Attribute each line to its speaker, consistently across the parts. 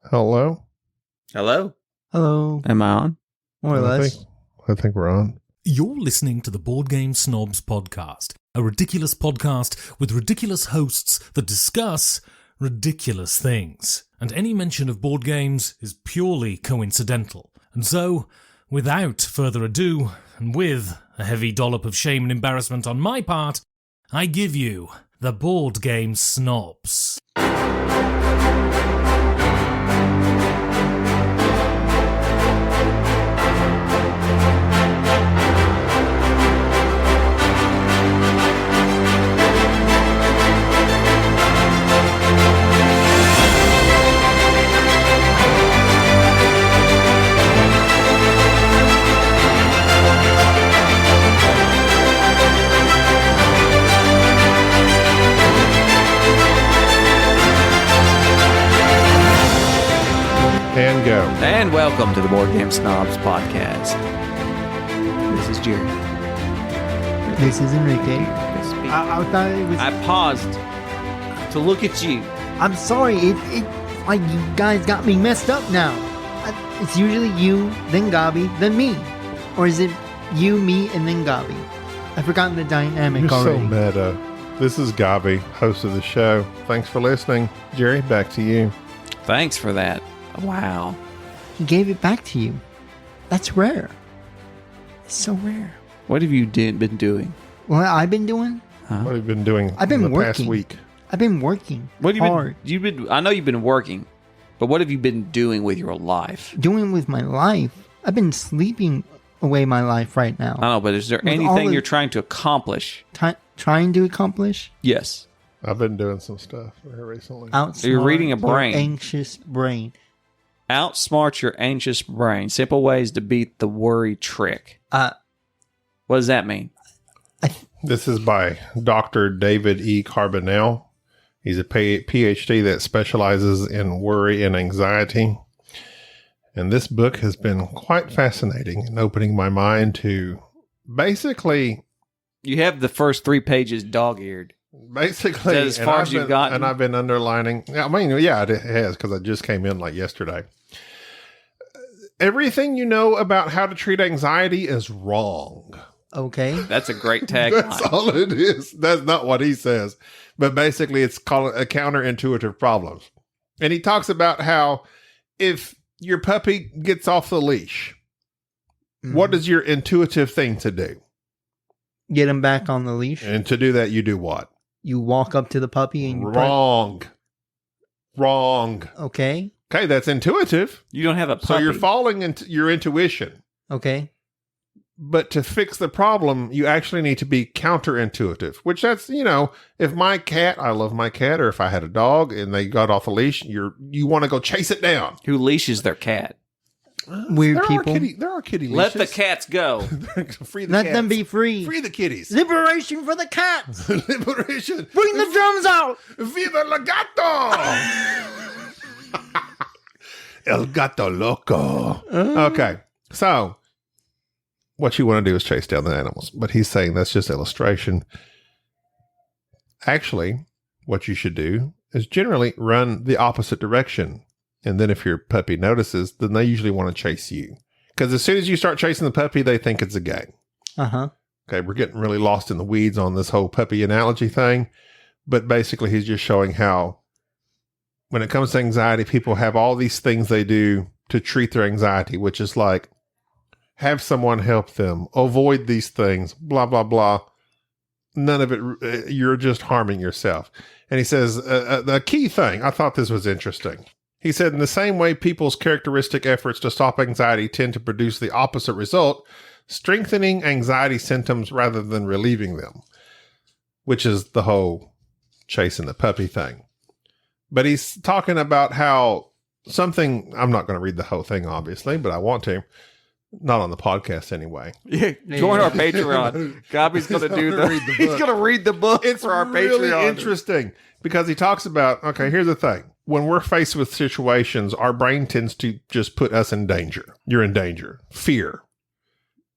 Speaker 1: Hello?
Speaker 2: Hello?
Speaker 3: Hello.
Speaker 2: Am I on?
Speaker 3: More or less.
Speaker 1: I think we're on.
Speaker 4: You're listening to the Board Game Snobs podcast, a ridiculous podcast with ridiculous hosts that discuss ridiculous things. And any mention of board games is purely coincidental. And so, without further ado, and with a heavy dollop of shame and embarrassment on my part, I give you the Board Game Snobs.
Speaker 1: And go.
Speaker 2: And welcome to the Board Game Snobs podcast. This is Jerry.
Speaker 3: This is Enrique.
Speaker 2: Speak.
Speaker 3: I thought it was.
Speaker 2: I paused to look at you.
Speaker 3: I'm sorry. It like you guys got me messed up now. It's usually you, then Gaby, then me, or is it you, me, and then Gaby? I've forgotten the dynamic
Speaker 1: You're
Speaker 3: already.
Speaker 1: so meta. This is Gaby, host of the show. Thanks for listening. Jerry, back to you.
Speaker 2: Thanks for that. Wow.
Speaker 3: He gave it back to you. That's rare. It's so rare.
Speaker 2: What have you been doing?
Speaker 3: What I've been doing?
Speaker 2: Huh?
Speaker 1: What have you been doing
Speaker 3: I've been
Speaker 1: in the past
Speaker 3: working.
Speaker 1: week?
Speaker 3: I've been working
Speaker 2: What have you
Speaker 3: hard.
Speaker 2: been? I know you've been working, but what have you been doing with your life?
Speaker 3: Doing with my life. I've been sleeping away my life right now.
Speaker 2: I don't know, but is there
Speaker 3: With all
Speaker 2: anything
Speaker 3: the-
Speaker 2: you're trying to accomplish?
Speaker 3: Trying to accomplish.
Speaker 2: Yes.
Speaker 1: I've been doing some stuff very recently.
Speaker 3: Outsmart
Speaker 2: You're reading a
Speaker 3: your
Speaker 2: brain.
Speaker 3: anxious brain.
Speaker 2: Outsmart your anxious brain. Simple ways to beat the worry trick. What does that mean?
Speaker 1: This is by Dr. David E. Carbonell. He's a PhD that specializes in worry and anxiety. And this book has been quite fascinating in opening my mind to basically...
Speaker 2: You have the first 3 pages dog-eared.
Speaker 1: Basically,
Speaker 2: Is that as far as you've gotten?
Speaker 1: And I've been underlining. I mean, yeah, it has because I just came in like yesterday. Everything you know about how to treat anxiety is wrong.
Speaker 3: Okay.
Speaker 2: That's a great
Speaker 1: That's
Speaker 2: tagline.
Speaker 1: all it is. That's not what he says, but basically, it's called a counterintuitive problem. And he talks about how if your puppy gets off the leash, what is your intuitive thing to do?
Speaker 3: Get him back on the leash.
Speaker 1: And to do that, you do what?
Speaker 3: You walk up to the puppy and you
Speaker 1: Wrong.
Speaker 3: Okay.
Speaker 1: Okay, that's intuitive.
Speaker 2: You don't have a puppy.
Speaker 1: So you're following into your intuition.
Speaker 3: Okay.
Speaker 1: But to fix the problem, you actually need to be counterintuitive, which that's, if my cat, I love my cat, or if I had a dog and they got off the leash, you want to go chase it down.
Speaker 2: Who leashes their cat?
Speaker 3: Weird people.
Speaker 1: There are kitty
Speaker 2: Let
Speaker 1: leashes.
Speaker 2: the cats go.
Speaker 1: Free the
Speaker 3: Let
Speaker 1: cats.
Speaker 3: them be free.
Speaker 1: Free the kitties.
Speaker 3: Liberation for the cats.
Speaker 1: Liberation.
Speaker 3: Bring the drums out.
Speaker 1: Viva el gato. El gato loco. Okay. So what you want to do is chase down the animals. But he's saying that's just illustration. Actually, what you should do is generally run the opposite direction. And then if your puppy notices, then they usually want to chase you. Because as soon as you start chasing the puppy, they think it's a game.
Speaker 3: Uh-huh.
Speaker 1: Okay, we're getting really lost in the weeds on this whole puppy analogy thing. But basically, he's just showing how when it comes to anxiety, people have all these things they do to treat their anxiety, which is like have someone help them, avoid these things, blah, blah, blah. None of it, you're just harming yourself. And he says, the key thing, I thought this was interesting. He said, in the same way people's characteristic efforts to stop anxiety tend to produce the opposite result, strengthening anxiety symptoms rather than relieving them, which is the whole chasing the puppy thing. But he's talking about how something, I'm not going to read the whole thing, obviously, but I want to. Not on the podcast anyway.
Speaker 2: Yeah, join our Patreon. Gaby's going to do he's going to read the book
Speaker 1: It's
Speaker 2: for our
Speaker 1: really
Speaker 2: Patreon.
Speaker 1: interesting because he talks about, okay, here's the thing. When we're faced with situations, our brain tends to just put us in danger. You're in danger. Fear.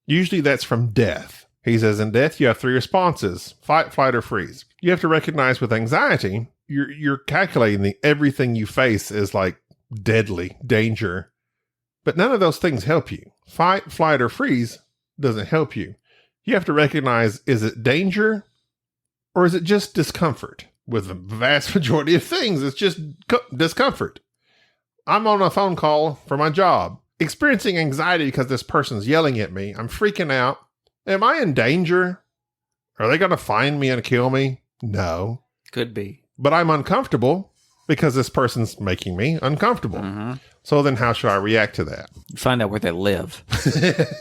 Speaker 1: Usually that's from death. He says in death, you have 3 responses: fight, flight, or freeze. You have to recognize with anxiety, you're calculating everything you face is like deadly danger. But none of those things help you. Fight, flight, or freeze doesn't help you. You have to recognize, is it danger or is it just discomfort? With the vast majority of things, it's just discomfort. I'm on a phone call for my job, experiencing anxiety because this person's yelling at me. I'm freaking out. Am I in danger? Are they going to find me and kill me? No.
Speaker 2: Could be.
Speaker 1: But I'm uncomfortable because this person's making me uncomfortable.
Speaker 2: Mm-hmm.
Speaker 1: So then how should I react to that?
Speaker 2: Find out where they live.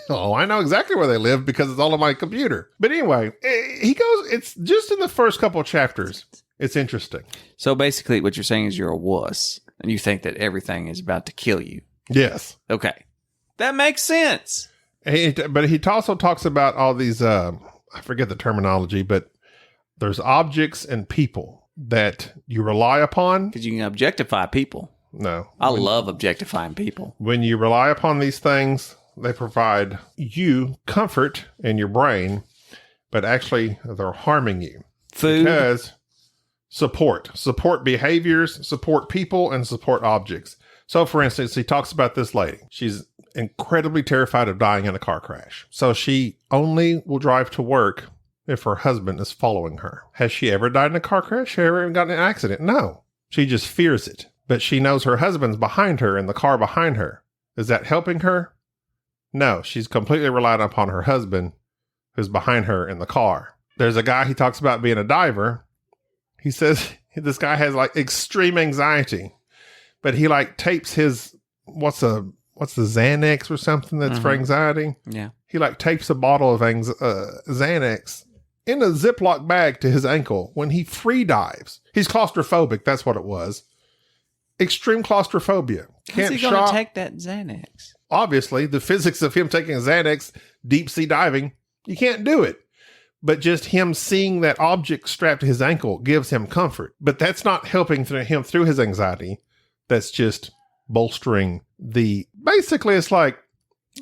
Speaker 1: Oh, I know exactly where they live because it's all on my computer. But anyway, he goes, it's just in the first couple of chapters. It's interesting.
Speaker 2: So basically what you're saying is you're a wuss and you think that everything is about to kill you.
Speaker 1: Yes.
Speaker 2: Okay. That makes sense.
Speaker 1: But he also talks about all these, I forget the terminology, but there's objects and people that you rely upon.
Speaker 2: Because you can objectify people.
Speaker 1: No.
Speaker 2: I love objectifying people.
Speaker 1: When you rely upon these things, they provide you comfort in your brain, but actually they're harming you.
Speaker 2: Food.
Speaker 1: Because support behaviors, support people, and support objects. So for instance, he talks about this lady. She's incredibly terrified of dying in a car crash. So she only will drive to work if her husband is following her. Has she ever died in a car crash? Has she ever gotten in an accident? No. She just fears it. But she knows her husband's behind her in the car behind her. Is that helping her? No. She's completely reliant upon her husband who's behind her in the car. There's a guy, he talks about being a diver. He says this guy has like extreme anxiety, but he like tapes his, what's the Xanax or something that's for anxiety?
Speaker 2: Yeah.
Speaker 1: He like tapes a bottle of Xanax in a Ziploc bag to his ankle when he free dives. He's claustrophobic. That's what it was. Extreme claustrophobia.
Speaker 2: How's he going to take that Xanax?
Speaker 1: Obviously, the physics of him taking Xanax, deep sea diving, you can't do it. But just him seeing that object strapped to his ankle gives him comfort. But that's not helping him through his anxiety. That's just bolstering basically it's like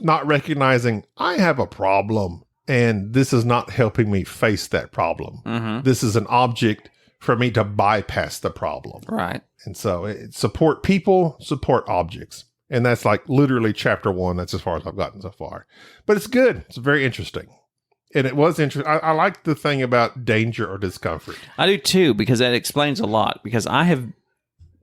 Speaker 1: not recognizing I have a problem and this is not helping me face that problem.
Speaker 2: Mm-hmm.
Speaker 1: This is an object for me to bypass the problem.
Speaker 2: Right.
Speaker 1: And so support people, support objects. And that's like literally chapter 1. That's as far as I've gotten so far. But it's good. It's very interesting. And it was interesting. I like the thing about danger or discomfort.
Speaker 2: I do too, because that explains a lot. Because I have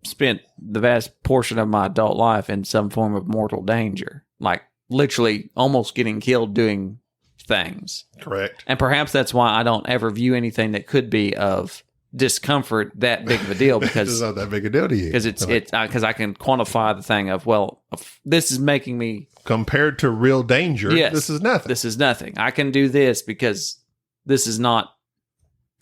Speaker 2: spent the vast portion of my adult life in some form of mortal danger. Like literally almost getting killed doing things.
Speaker 1: Correct.
Speaker 2: And perhaps that's why I don't ever view anything that could be of discomfort that big of a deal, because
Speaker 1: it's not that big a deal to you.
Speaker 2: Because because I can quantify the thing of, well, this is making me,
Speaker 1: compared to real danger.
Speaker 2: Yes,
Speaker 1: this is nothing.
Speaker 2: This is nothing. I can do this because this is not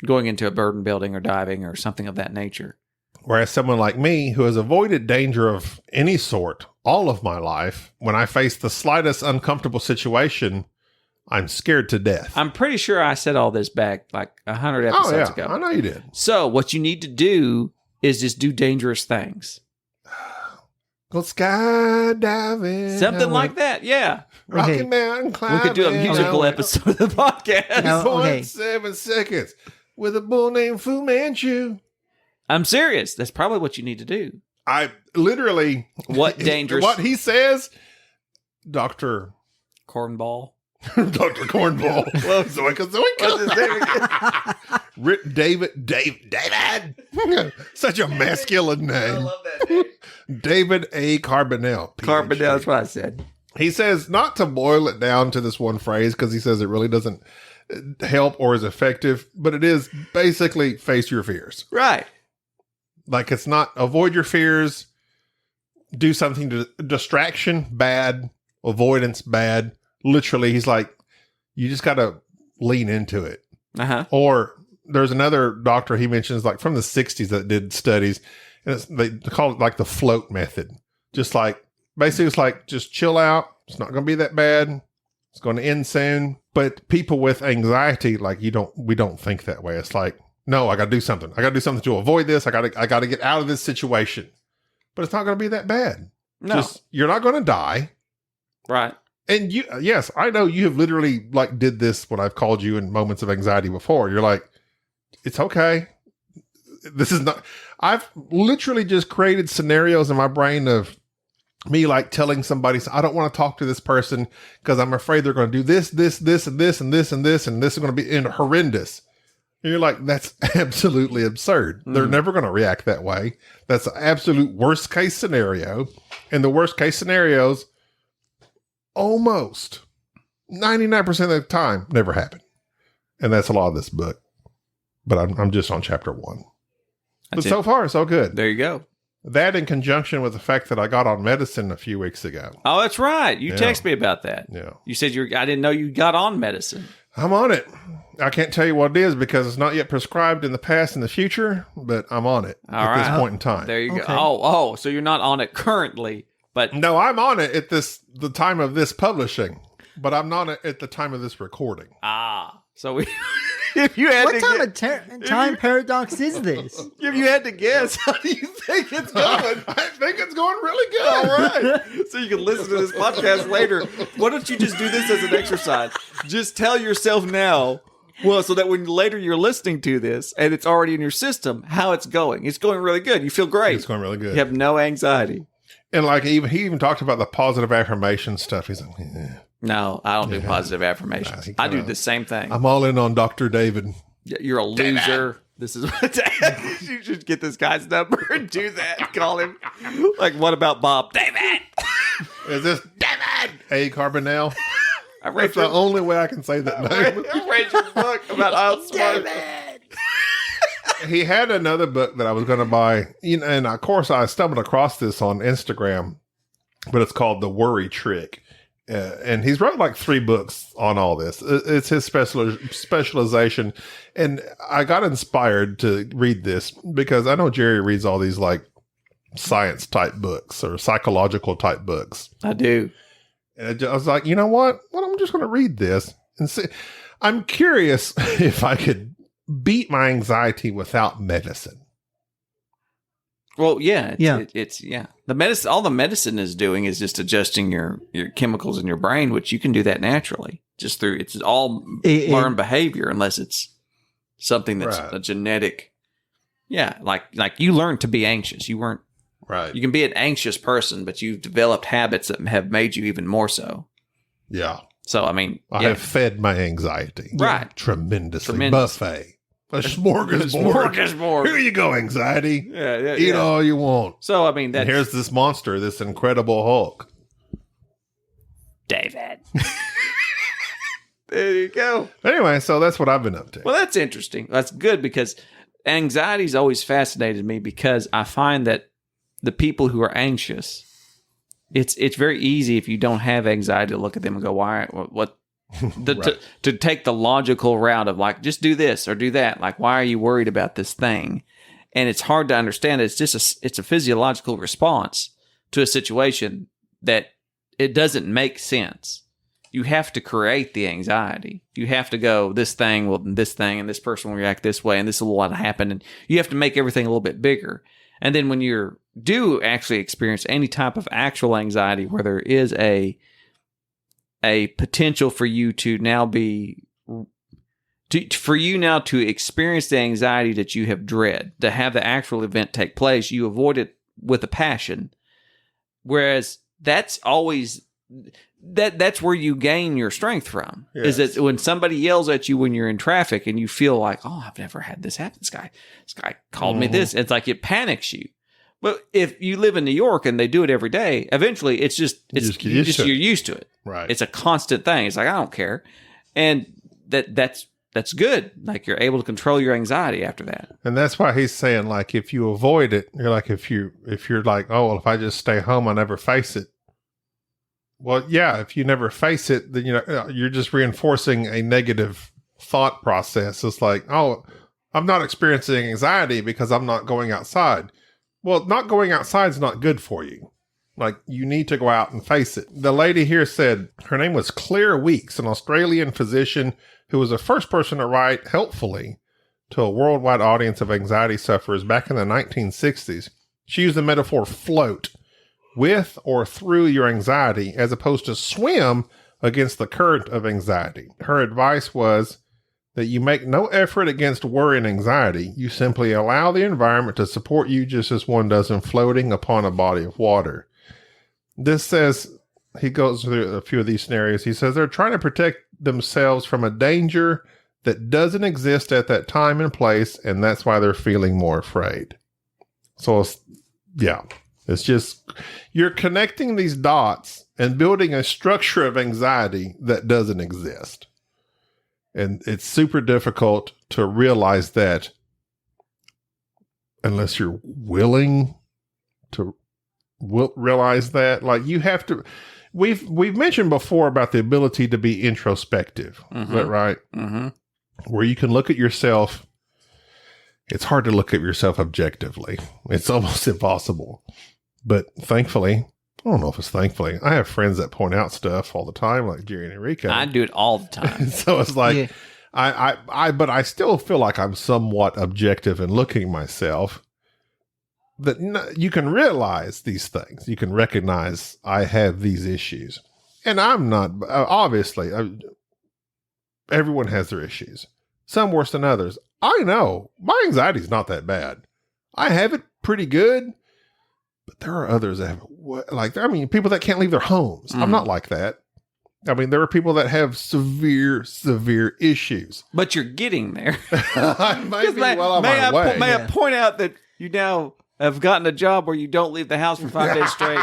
Speaker 2: going into a burden building or diving or something of that nature.
Speaker 1: Whereas someone like me who has avoided danger of any sort all of my life, when I face the slightest uncomfortable situation, I'm scared to death.
Speaker 2: I'm pretty sure I said all this back like 100 episodes ago.
Speaker 1: I know you did.
Speaker 2: So what you need to do is just do dangerous things.
Speaker 1: Go skydiving.
Speaker 2: Something like that, yeah.
Speaker 1: Rocky Mountain climbing.
Speaker 2: We could do a musical episode of the podcast.
Speaker 1: 0.7 seconds with a bull named Fu Manchu.
Speaker 2: I'm serious. That's probably what you need to do.
Speaker 1: I literally...
Speaker 2: What dangerous...
Speaker 1: What he says, Dr.
Speaker 2: Cornball.
Speaker 1: Dr. Cornball. Zoinka. David. Such a masculine name.
Speaker 2: I love that name.
Speaker 1: David A. Carbonell.
Speaker 2: Carbonell, that's what I said.
Speaker 1: He says not to boil it down to this one phrase because he says it really doesn't help or is effective, but it is basically face your fears.
Speaker 2: Right.
Speaker 1: Like it's not avoid your fears, do something to distraction, bad, avoidance, bad. Literally, he's like, you just got to lean into it.
Speaker 2: Uh-huh.
Speaker 1: Or there's another doctor he mentions, like from the 60s that did studies, and they call it like the float method. Just like, basically it's like, just chill out. It's not going to be that bad. It's going to end soon. But people with anxiety, like we don't think that way. It's like, no, I got to do something. I got to do something to avoid this. I got to get out of this situation. But it's not going to be that bad.
Speaker 2: No.
Speaker 1: You're not going to die.
Speaker 2: Right.
Speaker 1: And yes, I know you have literally like did this when I've called you in moments of anxiety before. You're like, it's okay. This is not, I've literally just created scenarios in my brain of me like telling somebody, I don't want to talk to this person because I'm afraid they're going to do this, this, this, and this, and this, and this, and this is going to be horrendous. And you're like, that's absolutely absurd. They're never going to react that way. That's the absolute worst case scenario. And the worst case scenarios, almost 99% of the time, never happen. And that's a lot of this book. But I'm just on chapter 1. But so far, so good.
Speaker 2: There you go.
Speaker 1: That in conjunction with the fact that I got on medicine a few weeks ago.
Speaker 2: Oh, that's right. You texted me about that.
Speaker 1: Yeah.
Speaker 2: You said I didn't know you got on medicine.
Speaker 1: I'm on it. I can't tell you what it is because it's not yet prescribed in the past and the future, but I'm on it at this point in time.
Speaker 2: There you go.
Speaker 3: Okay.
Speaker 2: Oh, so you're not on it currently, but
Speaker 1: No, I'm on it at the time of this publishing, but I'm not at the time of this recording.
Speaker 2: so if you had
Speaker 3: What
Speaker 2: to
Speaker 3: time of time paradox is this?
Speaker 2: if you had to guess, how do you think it's going?
Speaker 1: I think it's going really good.
Speaker 2: All right. So you can listen to this podcast later. Why don't you just do this as an exercise? Just tell yourself now, so that when later you're listening to this and it's already in your system, how it's going. It's going really good. You feel great.
Speaker 1: It's going really good.
Speaker 2: You have no anxiety.
Speaker 1: And like he even talked about the positive affirmation stuff. He's like,
Speaker 2: No, I don't do positive affirmations. I do the same thing.
Speaker 1: I'm all in on Dr. David.
Speaker 2: You're a loser. This is what you should get this guy's number and do that. Call him. Like, what about Bob? David.
Speaker 1: Is this David? A. Carbonell?
Speaker 2: I read
Speaker 1: That's the only way I can say that name.
Speaker 2: I read your book about Outsmart.
Speaker 1: He had another book that I was going to buy, and of course I stumbled across this on Instagram, but it's called The Worry Trick. And he's wrote like 3 books on all this. It's his specialization. And I got inspired to read this because I know Jerry reads all these like science type books or psychological type books.
Speaker 2: I do.
Speaker 1: And I was like, you know what? Well, I'm just going to read this and see. I'm curious if I could beat my anxiety without medicine.
Speaker 2: Well, yeah.
Speaker 3: It's
Speaker 2: The medicine, all the medicine is doing is just adjusting your chemicals in your brain, which you can do that naturally. Just through, it's all learned behavior, unless it's something that's a genetic. Yeah, like you learned to be anxious. You weren't.
Speaker 1: Right.
Speaker 2: You can be an anxious person, but you've developed habits that have made you even more so.
Speaker 1: Yeah.
Speaker 2: So, I mean,
Speaker 1: I have fed my anxiety.
Speaker 2: Right.
Speaker 1: Tremendously. Buffet. A smorgasbord.
Speaker 2: Smorgasbord.
Speaker 1: Here you go, anxiety.
Speaker 2: Yeah.
Speaker 1: Eat all you want.
Speaker 2: So, I mean,
Speaker 1: and here's this monster, this Incredible Hulk.
Speaker 2: David. There you go.
Speaker 1: Anyway, so that's what I've been up to.
Speaker 2: Well, that's interesting. That's good because anxiety's always fascinated me because I find that the people who are anxious, it's very easy if you don't have anxiety to look at them and go, why? What? To take the logical route of like, just do this or do that. Like, why are you worried about this thing? And it's hard to understand. It's just it's a physiological response to a situation that it doesn't make sense. You have to create the anxiety. You have to go, this thing, and this person will react this way, and this will happen. And you have to make everything a little bit bigger. And then when you do actually experience any type of actual anxiety where there is a potential for you to now to experience the anxiety that you have dread, to have the actual event take place, you avoid it with a passion. Whereas that's always that's where you gain your strength from. Yes. Is that when somebody yells at you when you're in traffic and you feel like, oh, I've never had this happen. This guy called me this. It's like it panics you. But if you live in New York and they do it every day, eventually you're used to it.
Speaker 1: Right.
Speaker 2: It's a constant thing. It's like, I don't care. And that's good. Like you're able to control your anxiety after that.
Speaker 1: And that's why he's saying, like, if you avoid it, you're like, if you're like, oh, well, if I just stay home, I never face it. Well, yeah, if you never face it, then you're just reinforcing a negative thought process. It's like, oh, I'm not experiencing anxiety because I'm not going outside. Well, not going outside is not good for you. Like, you need to go out and face it. The lady here said her name was Claire Weeks, an Australian physician who was the first person to write helpfully to a worldwide audience of anxiety sufferers back in the 1960s. She used the metaphor float with or through your anxiety as opposed to swim against the current of anxiety. Her advice was that you make no effort against worry and anxiety. You simply allow the environment to support you just as one does in floating upon a body of water. This says, he goes through a few of these scenarios. He says they're trying to protect themselves from a danger that doesn't exist at that time and place, and that's why they're feeling more afraid. So, it's just, you're connecting these dots and building a structure of anxiety that doesn't exist. And it's super difficult to realize that unless you're willing to realize that. Like, you have to, we've mentioned before about the ability to be introspective. Is that right?
Speaker 2: Mm-hmm.
Speaker 1: Where you can look at yourself. It's hard to look at yourself objectively. It's almost impossible. But thankfully, I don't know if it's thankfully, I have friends that point out stuff all the time, like Jerry and Enrique.
Speaker 2: I do it all the time.
Speaker 1: So it's like, but I still feel like I'm somewhat objective in looking at myself. That you can realize these things. You can recognize I have these issues. And I'm not, obviously, everyone has their issues. Some worse than others. I know my anxiety is not that bad. I have it pretty good. But there are others that have, people that can't leave their homes. I'm not like that. I mean, there are people that have severe, severe issues.
Speaker 2: But you're getting there.
Speaker 1: May
Speaker 2: I point out that you now have gotten a job where you don't leave the house for 5 days straight.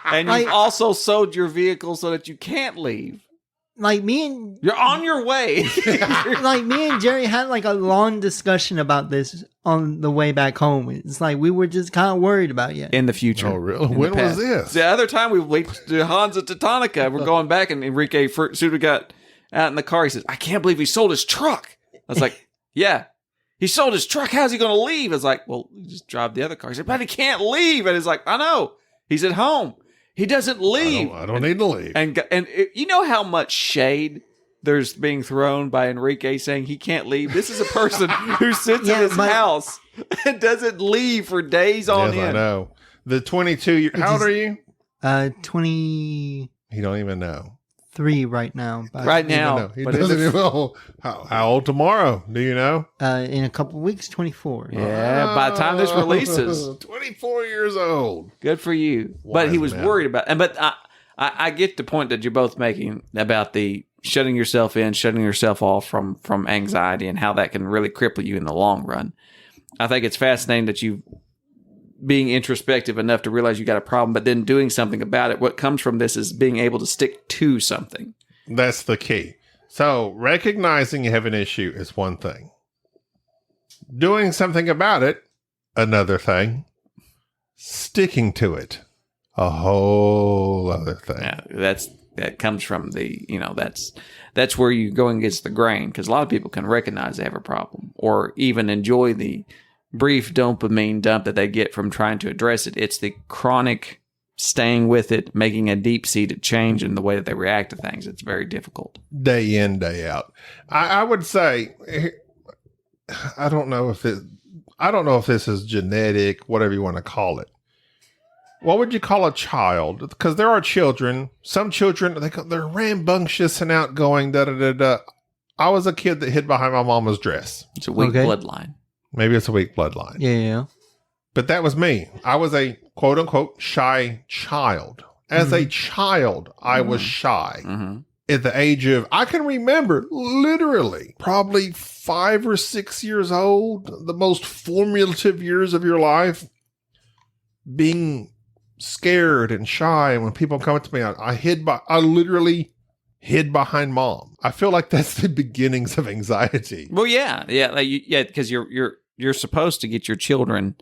Speaker 2: And you've also sold your vehicle so that you can't leave.
Speaker 3: Like me and...
Speaker 2: You're on your way.
Speaker 3: Like me and Jerry had like a long discussion about this on the way back home. It's like we were just kind of worried about you.
Speaker 2: In the future.
Speaker 1: Oh, really? When was this?
Speaker 2: The other time we went to Hansa Teutonica. We're going back, and Enrique, soon as we got out in the car, he says, I can't believe he sold his truck. I was like, yeah. He sold his truck. How's he going to leave? I was like, well, just drive the other car. He said, but he can't leave. And he's like, I know. He's at home. He doesn't leave.
Speaker 1: I don't need to leave.
Speaker 2: And you know how much shade there's being thrown by Enrique saying he can't leave? This is a person who sits in his house and doesn't leave for days on end.
Speaker 1: Yes, I know. The 22 how old are you?
Speaker 3: 23
Speaker 1: He don't even know.
Speaker 3: right now.
Speaker 2: Right now.
Speaker 1: He doesn't even know. How old tomorrow? Do you know?
Speaker 3: In a couple of weeks, 24.
Speaker 2: Yeah, by the time this releases.
Speaker 1: 24 years old.
Speaker 2: Good for you. But he was worried about, but I get the point that you're both making about the shutting yourself in, shutting yourself off from anxiety and how that can really cripple you in the long run. I think it's fascinating that you being introspective enough to realize you got a problem, but then doing something about it. What comes from this is being able to stick to something.
Speaker 1: That's the key. So recognizing you have an issue is one thing. Doing something about it, another thing. Sticking to it, a whole other thing.
Speaker 2: Yeah, that comes from that's where you're going against the grain, because a lot of people can recognize they have a problem or even enjoy the brief dopamine dump that they get from trying to address it. It's the chronic staying with it, making a deep-seated change in the way that they react to things. It's very difficult.
Speaker 1: Day in, day out. I would say, I don't know if this is genetic, whatever you want to call it. What would you call a child? Because there are children. Some children, they're rambunctious and outgoing. Da da da da. I was a kid that hid behind my mama's dress.
Speaker 2: It's a weak bloodline.
Speaker 1: Maybe it's a weak bloodline.
Speaker 3: Yeah.
Speaker 1: But that was me. I was a quote unquote shy child. As a child, I was shy. Mm-hmm. At the age of, I can remember literally probably 5 or 6 years old, the most formative years of your life, being scared and shy. And when people come up to me, I literally hid behind mom. I feel like that's the beginnings of anxiety.
Speaker 2: Well, yeah, because you're supposed to get your children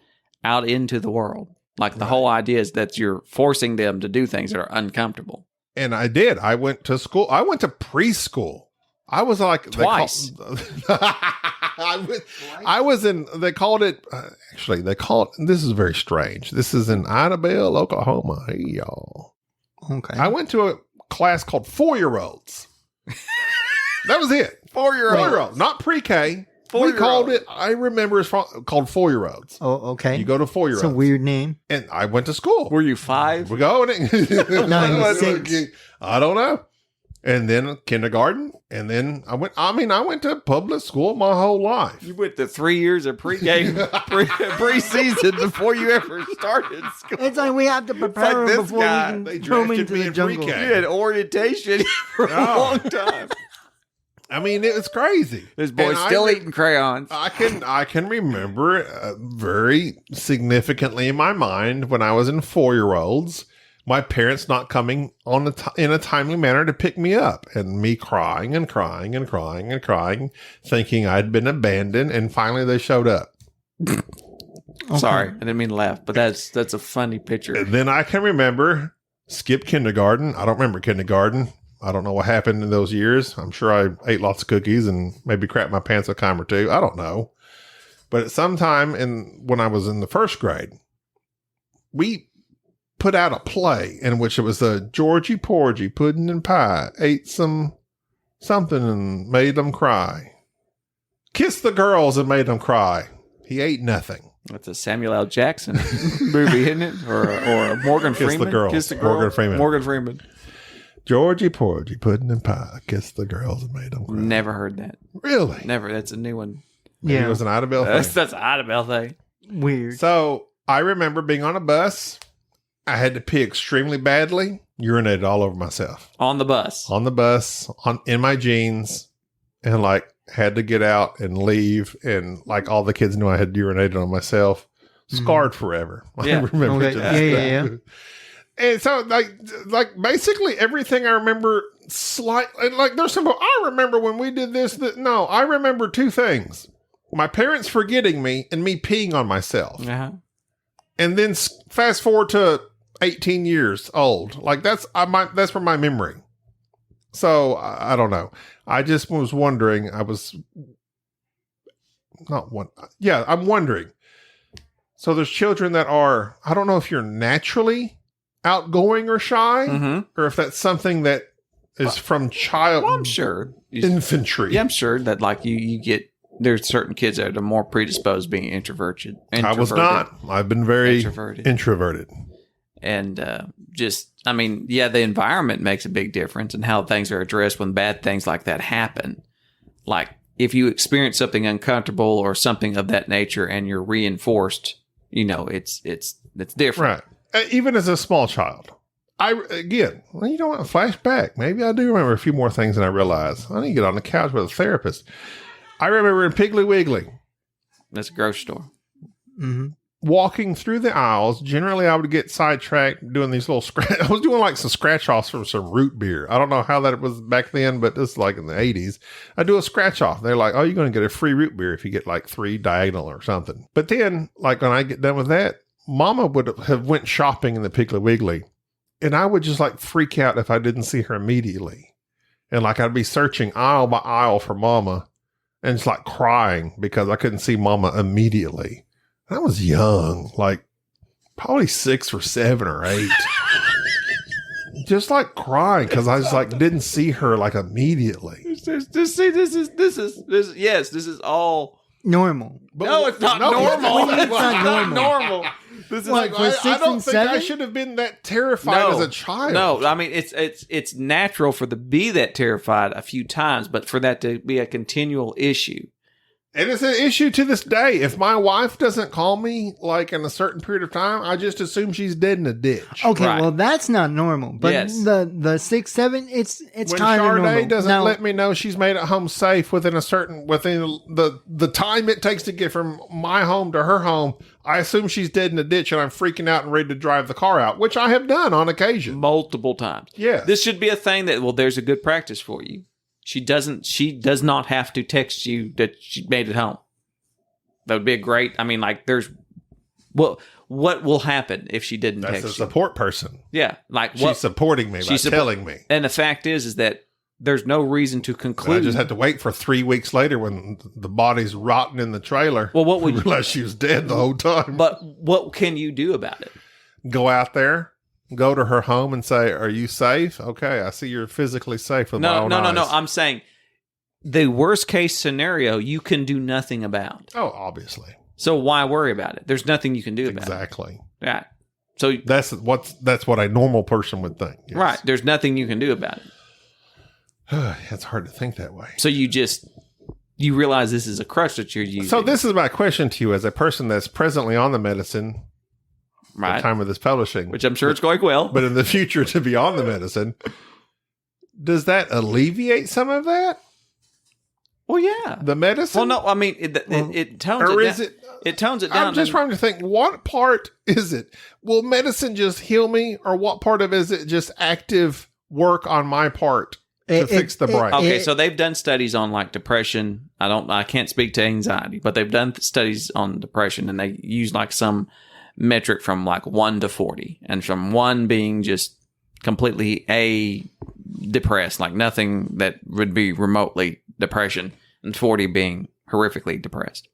Speaker 2: out into the world. Like the whole idea is that you're forcing them to do things that are uncomfortable.
Speaker 1: And I did. I went to school. I went to preschool. I was like
Speaker 2: twice.
Speaker 1: I was in. They called it. Actually, they call it. This is very strange. This is in Idabel, Oklahoma. Hey, y'all.
Speaker 3: Okay.
Speaker 1: I went to a class called 4-year-olds. That was it. 4-year-olds, not pre-K. We called it. I remember it's called 4-year-olds.
Speaker 3: Oh, okay.
Speaker 1: You go to 4-year-olds.
Speaker 3: It's a weird name.
Speaker 1: And I went to school.
Speaker 2: Were you 5?
Speaker 1: We're going.
Speaker 3: No, 6.
Speaker 1: I don't know. and then kindergarten, and then I went to public school my whole life.
Speaker 2: You went to 3 years of pre-game, pre-season before you ever started school.
Speaker 3: It's like we have to prepare
Speaker 2: like
Speaker 3: him
Speaker 2: this
Speaker 3: before
Speaker 2: guy,
Speaker 3: we
Speaker 1: they
Speaker 3: can throw him
Speaker 1: drafted
Speaker 3: into
Speaker 1: me
Speaker 3: the
Speaker 1: in
Speaker 3: jungle.
Speaker 1: pre-K.
Speaker 2: You had orientation for a long time.
Speaker 1: I mean, it was crazy.
Speaker 2: This boy's
Speaker 1: And
Speaker 2: still eating crayons.
Speaker 1: I can remember very significantly in my mind when I was in 4-year-olds, my parents not coming on in a timely manner to pick me up, and me crying and crying and crying and crying, thinking I'd been abandoned, and finally they showed up.
Speaker 2: Sorry, I didn't mean to laugh, but that's a funny picture.
Speaker 1: And then I can remember skip kindergarten. I don't remember kindergarten. I don't know what happened in those years. I'm sure I ate lots of cookies and maybe crapped my pants a time or two. I don't know. But at some time when I was in the first grade, we put out a play in which it was a Georgie Porgy pudding and pie, ate something and made them cry. Kissed the girls and made them cry. He ate nothing.
Speaker 2: That's a Samuel L. Jackson movie, isn't it? Or a Morgan
Speaker 1: Kiss
Speaker 2: Freeman?
Speaker 1: the girls.
Speaker 2: Kiss the girl.
Speaker 1: Morgan Freeman.
Speaker 2: Morgan Freeman.
Speaker 1: Georgie Porgy pudding and pie, kissed the girls and made them cry.
Speaker 2: Never heard that.
Speaker 1: Really?
Speaker 2: Never. That's a new one.
Speaker 1: Maybe
Speaker 3: Yeah.
Speaker 1: it was an Ida Bell thing.
Speaker 2: That's an Idabel thing.
Speaker 3: Weird.
Speaker 1: So I remember being on a bus. I had to pee extremely badly. Urinated all over myself
Speaker 2: On the bus.
Speaker 1: on the bus, in my jeans, and like had to get out and leave. And like all the kids knew I had urinated on myself. Scarred forever.
Speaker 2: Yeah.
Speaker 1: I remember
Speaker 3: Okay.
Speaker 1: just
Speaker 3: Yeah.
Speaker 1: And so like basically everything I remember like there's some, I remember when we did this, no, I remember two things. My parents forgetting me and me peeing on myself.
Speaker 2: Uh-huh.
Speaker 1: And then fast forward to 18 years old. Like that's from my memory. So I don't know. I just was wondering, I'm wondering. So there's children that are, I don't know if you're naturally outgoing or shy,
Speaker 2: Mm-hmm.
Speaker 1: or if that's something that is from
Speaker 2: Well, I'm sure.
Speaker 1: infantry.
Speaker 2: Yeah, I'm sure that like you get, there's certain kids that are more predisposed being introverted.
Speaker 1: I was not. I've been very introverted.
Speaker 2: And the environment makes a big difference in how things are addressed when bad things like that happen. Like if you experience something uncomfortable or something of that nature and you're reinforced, it's different.
Speaker 1: Right. Even as a small child. You don't want to flashback. Maybe I do remember a few more things than I realize. I need to get on the couch with a therapist. I remember in Piggly Wiggly.
Speaker 2: That's a grocery store.
Speaker 3: Mm-hmm.
Speaker 1: Walking through the aisles, generally I would get sidetracked doing these little I was doing like some scratch offs from some root beer. I don't know how that was back then, but this is like in the 80s. I do a scratch off. They're like, oh, you're going to get a free root beer if you get like 3 diagonal or something. But then, like when I get done with that, Mama would have went shopping in the Piggly Wiggly, and I would just like freak out if I didn't see her immediately. And like I'd be searching aisle by aisle for Mama and just like crying because I couldn't see Mama immediately. I was young, like probably 6 or 7 or 8. Just like crying because I just like didn't see her like immediately.
Speaker 2: This is all
Speaker 3: Normal.
Speaker 2: no, it's not normal.
Speaker 3: It's not normal.
Speaker 2: This is
Speaker 3: Like, for 6
Speaker 1: I don't
Speaker 3: and
Speaker 1: think I
Speaker 3: 7?
Speaker 1: should have been that terrified as a child.
Speaker 2: No, I mean it's natural for the be that terrified a few times, but for that to be a continual issue.
Speaker 1: And it's an issue to this day. If my wife doesn't call me like in a certain period of time, I just assume she's dead in a ditch.
Speaker 3: Okay,
Speaker 2: Right.
Speaker 3: well that's not normal. But
Speaker 2: Yes.
Speaker 3: the 6, 7, it's
Speaker 1: When
Speaker 3: kind of normal.
Speaker 1: Charday doesn't
Speaker 3: Now,
Speaker 1: let me know she's made it home safe within the time it takes to get from my home to her home, I assume she's dead in a ditch and I'm freaking out and ready to drive the car out, which I have done on occasion.
Speaker 2: Multiple times.
Speaker 1: Yeah.
Speaker 2: This should be a thing that, well, there's a good practice for you. She does not have to text you that she made it home. That would be a great, what will happen if she didn't
Speaker 1: That's
Speaker 2: text
Speaker 1: a
Speaker 2: you?
Speaker 1: support person.
Speaker 2: Yeah. Like
Speaker 1: She's supporting me by telling me.
Speaker 2: And the fact is that there's no reason to
Speaker 1: I
Speaker 2: conclude.
Speaker 1: just had to wait for 3 weeks later when the body's rotting in the trailer.
Speaker 2: Well, what would you
Speaker 1: realize she was dead the whole time?
Speaker 2: But what can you do about it?
Speaker 1: Go out there, go to her home and say, are you safe? Okay, I see you're physically safe with my own eyes.
Speaker 2: No. I'm saying the worst case scenario you can do nothing about.
Speaker 1: Oh, obviously.
Speaker 2: So why worry about it? There's nothing you can do about
Speaker 1: Exactly.
Speaker 2: it. Right. So
Speaker 1: That's what a normal person would think. Yes.
Speaker 2: right, there's nothing you can do about it.
Speaker 1: It's hard to think that way.
Speaker 2: So you realize this is a crutch that you're using.
Speaker 1: So this is my question to you as a person that's presently on the medicine at
Speaker 2: right?
Speaker 1: the time of this publishing.
Speaker 2: Which I'm sure it's going well.
Speaker 1: But in the future to be on the medicine, does that alleviate some of that?
Speaker 2: Well, yeah.
Speaker 1: The medicine?
Speaker 2: Well, no, I mean, it tones
Speaker 1: or
Speaker 2: it
Speaker 1: is
Speaker 2: down.
Speaker 1: it?
Speaker 2: It tones it down.
Speaker 1: I'm just trying to think, what part is it? Will medicine just heal me, or what part of it is it just active work on my part to fix the brain?
Speaker 2: Okay, so they've done studies on like depression. I can't speak to anxiety, but they've done studies on depression, and they use like some metric from like 1 to 40, and from 1 being just completely depressed, like nothing that would be remotely depression, and 40 being horrifically depressed.